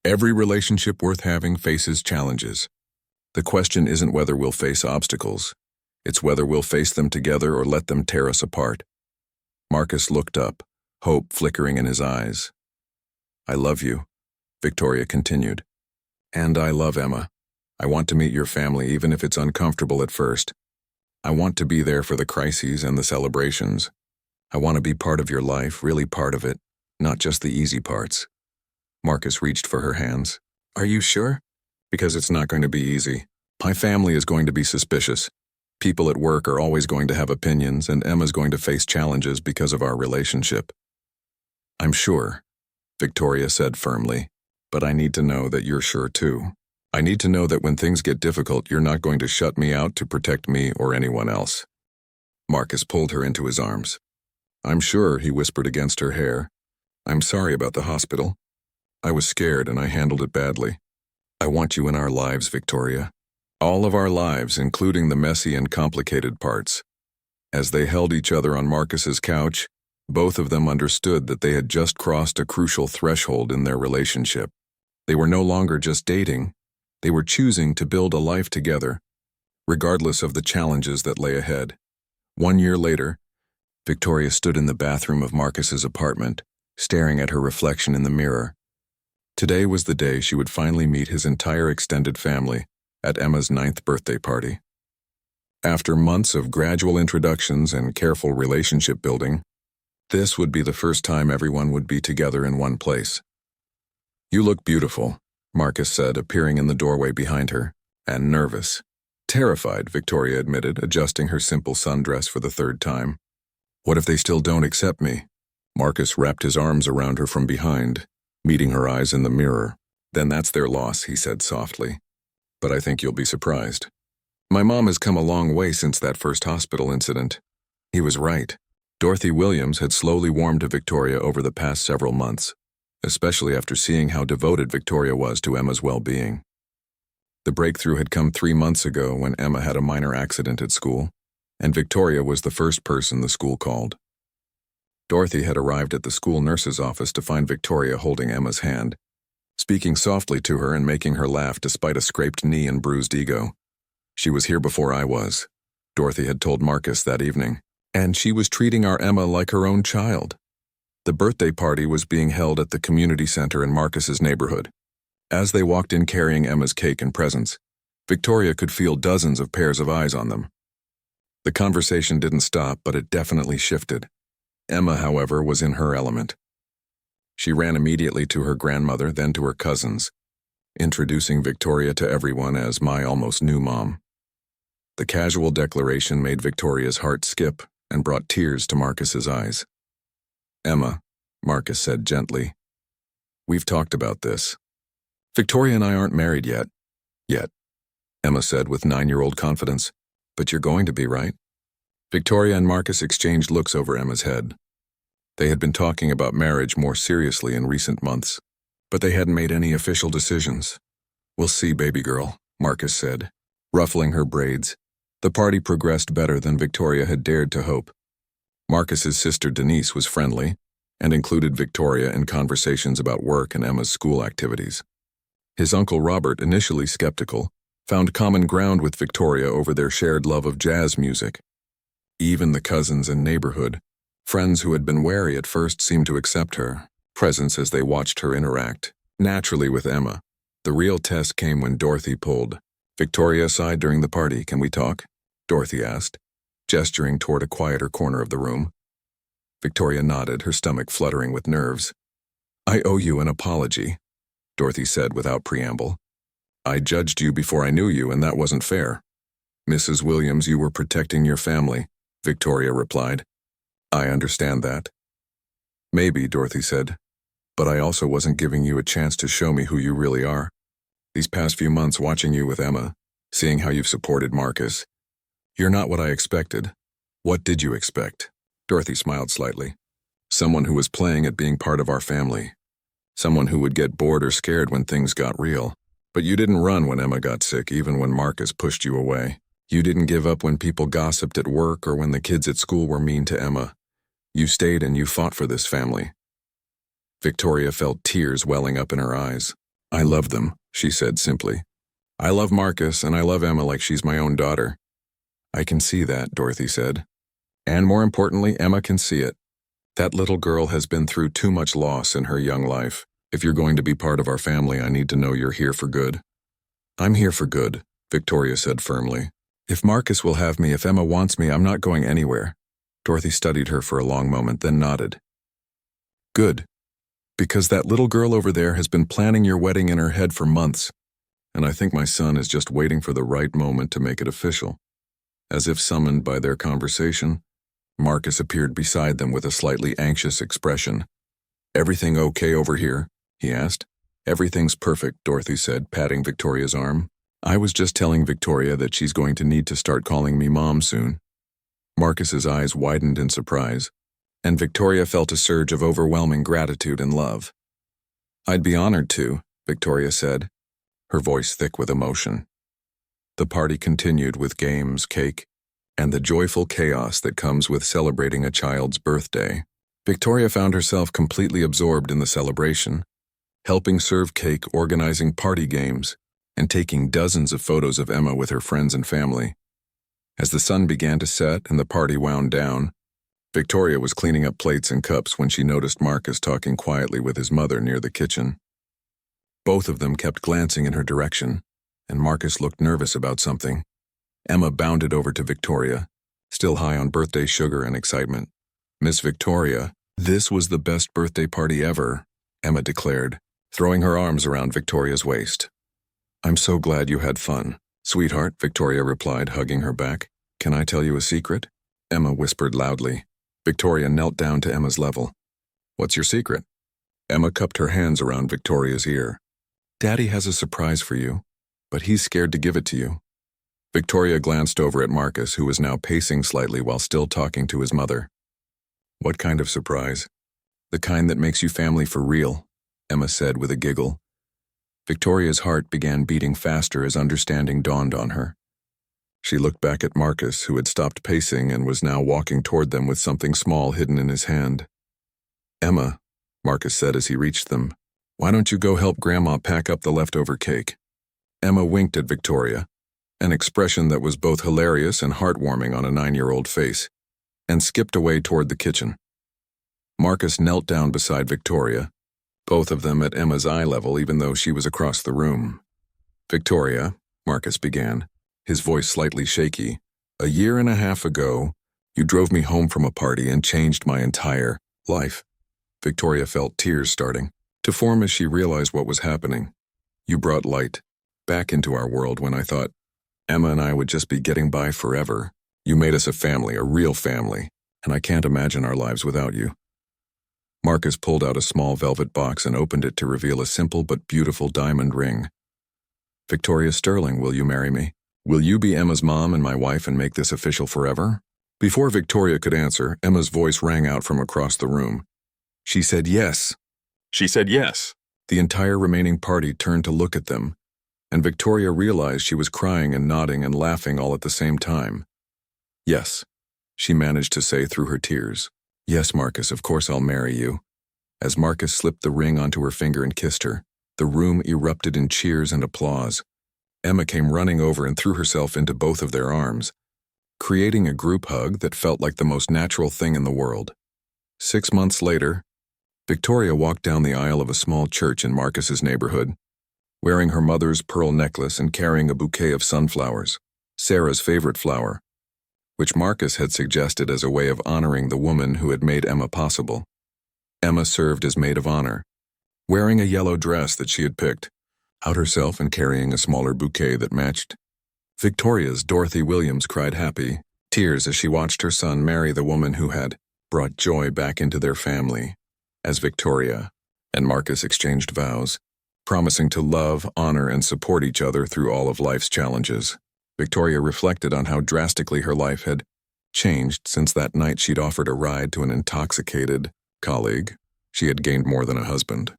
Every relationship worth having faces challenges. The question isn't whether we'll face obstacles. It's whether we'll face them together or let them tear us apart. Marcus looked up, hope flickering in his eyes. I love you, Victoria continued. And I love Emma. I want to meet your family even if it's uncomfortable at first. I want to be there for the crises and the celebrations. I want to be part of your life, really part of it, not just the easy parts. Marcus reached for her hands. Are you sure? Because it's not going to be easy. My family is going to be suspicious. People at work are always going to have opinions, and Emma's going to face challenges because of our relationship. I'm sure, Victoria said firmly, but I need to know that you're sure too. I need to know that when things get difficult, you're not going to shut me out to protect me or anyone else. Marcus pulled her into his arms. I'm sure, he whispered against her hair. I'm sorry about the hospital. I was scared and I handled it badly. I want you in our lives, Victoria. All of our lives, including the messy and complicated parts. As they held each other on Marcus's couch, both of them understood that they had just crossed a crucial threshold in their relationship. They were no longer just dating. They were choosing to build a life together, regardless of the challenges that lay ahead. 1 year later, Victoria stood in the bathroom of Marcus's apartment, staring at her reflection in the mirror. Today was the day she would finally meet his entire extended family at Emma's 9th birthday party. After months of gradual introductions and careful relationship building, this would be the first time everyone would be together in one place. You look beautiful, Marcus said, appearing in the doorway behind her. And nervous. Terrified, Victoria admitted, adjusting her simple sundress for the third time. What if they still don't accept me? Marcus wrapped his arms around her from behind, meeting her eyes in the mirror. Then that's their loss, he said softly. But I think you'll be surprised. My mom has come a long way since that first hospital incident. He was right. Dorothy Williams had slowly warmed to Victoria over the past several months, especially after seeing how devoted Victoria was to Emma's well-being. The breakthrough had come 3 months ago when Emma had a minor accident at school, and Victoria was the first person the school called. Dorothy had arrived at the school nurse's office to find Victoria holding Emma's hand, speaking softly to her and making her laugh despite a scraped knee and bruised ego. She was here before I was, Dorothy had told Marcus that evening, and she was treating our Emma like her own child. The birthday party was being held at the community center in Marcus's neighborhood. As they walked in carrying Emma's cake and presents, Victoria could feel dozens of pairs of eyes on them. The conversation didn't stop, but it definitely shifted. Emma, however, was in her element. She ran immediately to her grandmother, then to her cousins, introducing Victoria to everyone as my almost new mom. The casual declaration made Victoria's heart skip and brought tears to Marcus's eyes. Emma, Marcus said gently, we've talked about this. Victoria and I aren't married yet. Yet, Emma said with 9-year-old confidence. But you're going to be, right? Victoria and Marcus exchanged looks over Emma's head. They had been talking about marriage more seriously in recent months, but they hadn't made any official decisions. We'll see, baby girl, Marcus said, ruffling her braids. The party progressed better than Victoria had dared to hope. Marcus's sister Denise was friendly and included Victoria in conversations about work and Emma's school activities. His uncle Robert, initially skeptical, found common ground with Victoria over their shared love of jazz music. Even the cousins and neighborhood, friends who had been wary at first, seemed to accept her presence as they watched her interact naturally with Emma. The real test came when Dorothy pulled Victoria aside during the party. Can we talk? Dorothy asked, gesturing toward a quieter corner of the room. Victoria nodded, her stomach fluttering with nerves. I owe you an apology, Dorothy said without preamble. I judged you before I knew you, and that wasn't fair. Mrs. Williams, you were protecting your family, Victoria replied. I understand that. Maybe, Dorothy said, but I also wasn't giving you a chance to show me who you really are. These past few months watching you with Emma, seeing how you've supported Marcus, you're not what I expected. What did you expect? Dorothy smiled slightly. Someone who was playing at being part of our family. Someone who would get bored or scared when things got real. But you didn't run when Emma got sick, even when Marcus pushed you away. You didn't give up when people gossiped at work or when the kids at school were mean to Emma. You stayed and you fought for this family. Victoria felt tears welling up in her eyes. I love them, she said simply. I love Marcus and I love Emma like she's my own daughter. I can see that, Dorothy said. And more importantly, Emma can see it. That little girl has been through too much loss in her young life. If you're going to be part of our family, I need to know you're here for good. I'm here for good, Victoria said firmly. If Marcus will have me, if Emma wants me, I'm not going anywhere. Dorothy studied her for a long moment, then nodded. Good. Because that little girl over there has been planning your wedding in her head for months, and I think my son is just waiting for the right moment to make it official. As if summoned by their conversation, Marcus appeared beside them with a slightly anxious expression. Everything okay over here? He asked. Everything's perfect, Dorothy said, patting Victoria's arm. I was just telling Victoria that she's going to need to start calling me Mom soon. Marcus's eyes widened in surprise, and Victoria felt a surge of overwhelming gratitude and love. I'd be honored to, Victoria said, her voice thick with emotion. The party continued with games, cake, and the joyful chaos that comes with celebrating a child's birthday. Victoria found herself completely absorbed in the celebration, helping serve cake, organizing party games, and taking dozens of photos of Emma with her friends and family. As the sun began to set and the party wound down, Victoria was cleaning up plates and cups when she noticed Marcus talking quietly with his mother near the kitchen. Both of them kept glancing in her direction, and Marcus looked nervous about something. Emma bounded over to Victoria, still high on birthday sugar and excitement. Miss Victoria, this was the best birthday party ever, Emma declared, throwing her arms around Victoria's waist. I'm so glad you had fun. "Sweetheart," Victoria replied, hugging her back. "Can I tell you a secret?" Emma whispered loudly. Victoria knelt down to Emma's level. "What's your secret?" Emma cupped her hands around Victoria's ear. "Daddy has a surprise for you, but he's scared to give it to you." Victoria glanced over at Marcus, who was now pacing slightly while still talking to his mother. "What kind of surprise?" "The kind that makes you family for real," Emma said with a giggle. Victoria's heart began beating faster as understanding dawned on her. She looked back at Marcus, who had stopped pacing and was now walking toward them with something small hidden in his hand. "Emma," Marcus said as he reached them, "why don't you go help Grandma pack up the leftover cake?" Emma winked at Victoria, an expression that was both hilarious and heartwarming on a 9-year-old face, and skipped away toward the kitchen. Marcus knelt down beside Victoria, both of them at Emma's eye level even though she was across the room. "Victoria," Marcus began, his voice slightly shaky, "a year and a half ago, you drove me home from a party and changed my entire life." Victoria felt tears starting to form as she realized what was happening. "You brought light back into our world when I thought Emma and I would just be getting by forever. You made us a family, a real family, and I can't imagine our lives without you." Marcus pulled out a small velvet box and opened it to reveal a simple but beautiful diamond ring. "Victoria Sterling, will you marry me? Will you be Emma's mom and my wife and make this official forever?" Before Victoria could answer, Emma's voice rang out from across the room. "She said yes." She said yes. The entire remaining party turned to look at them, and Victoria realized she was crying and nodding and laughing all at the same time. "Yes," she managed to say through her tears. "Yes, Marcus, of course I'll marry you." As Marcus slipped the ring onto her finger and kissed her, the room erupted in cheers and applause. Emma came running over and threw herself into both of their arms, creating a group hug that felt like the most natural thing in the world. 6 months later, Victoria walked down the aisle of a small church in Marcus's neighborhood, wearing her mother's pearl necklace and carrying a bouquet of sunflowers, Sarah's favorite flower, which Marcus had suggested as a way of honoring the woman who had made Emma possible. Emma served as maid of honor, wearing a yellow dress that she had picked out herself and carrying a smaller bouquet that matched. Victoria's Dorothy Williams cried happy tears as she watched her son marry the woman who had brought joy back into their family. As Victoria and Marcus exchanged vows, promising to love, honor, and support each other through all of life's challenges, Victoria reflected on how drastically her life had changed since that night she'd offered a ride to an intoxicated colleague. She had gained more than a husband.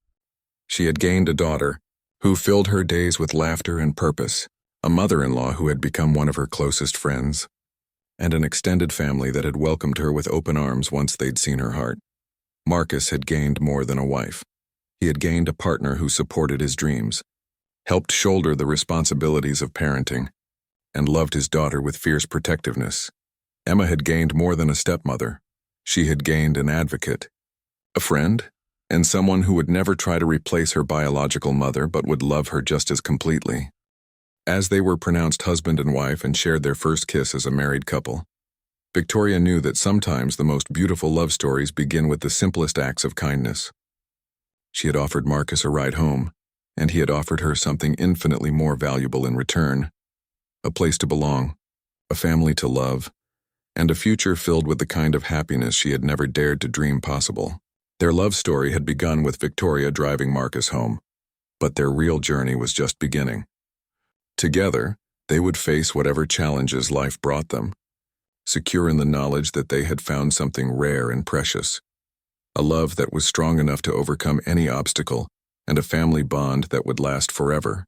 She had gained a daughter who filled her days with laughter and purpose, a mother-in-law who had become one of her closest friends, and an extended family that had welcomed her with open arms once they'd seen her heart. Marcus had gained more than a wife. He had gained a partner who supported his dreams, helped shoulder the responsibilities of parenting, and loved his daughter with fierce protectiveness. Emma had gained more than a stepmother. She had gained an advocate, a friend, and someone who would never try to replace her biological mother but would love her just as completely. As they were pronounced husband and wife and shared their first kiss as a married couple, Victoria knew that sometimes the most beautiful love stories begin with the simplest acts of kindness. She had offered Marcus a ride home, and he had offered her something infinitely more valuable in return: a place to belong, a family to love, and a future filled with the kind of happiness she had never dared to dream possible. Their love story had begun with Victoria driving Marcus home, but their real journey was just beginning. Together, they would face whatever challenges life brought them, secure in the knowledge that they had found something rare and precious, a love that was strong enough to overcome any obstacle, and a family bond that would last forever.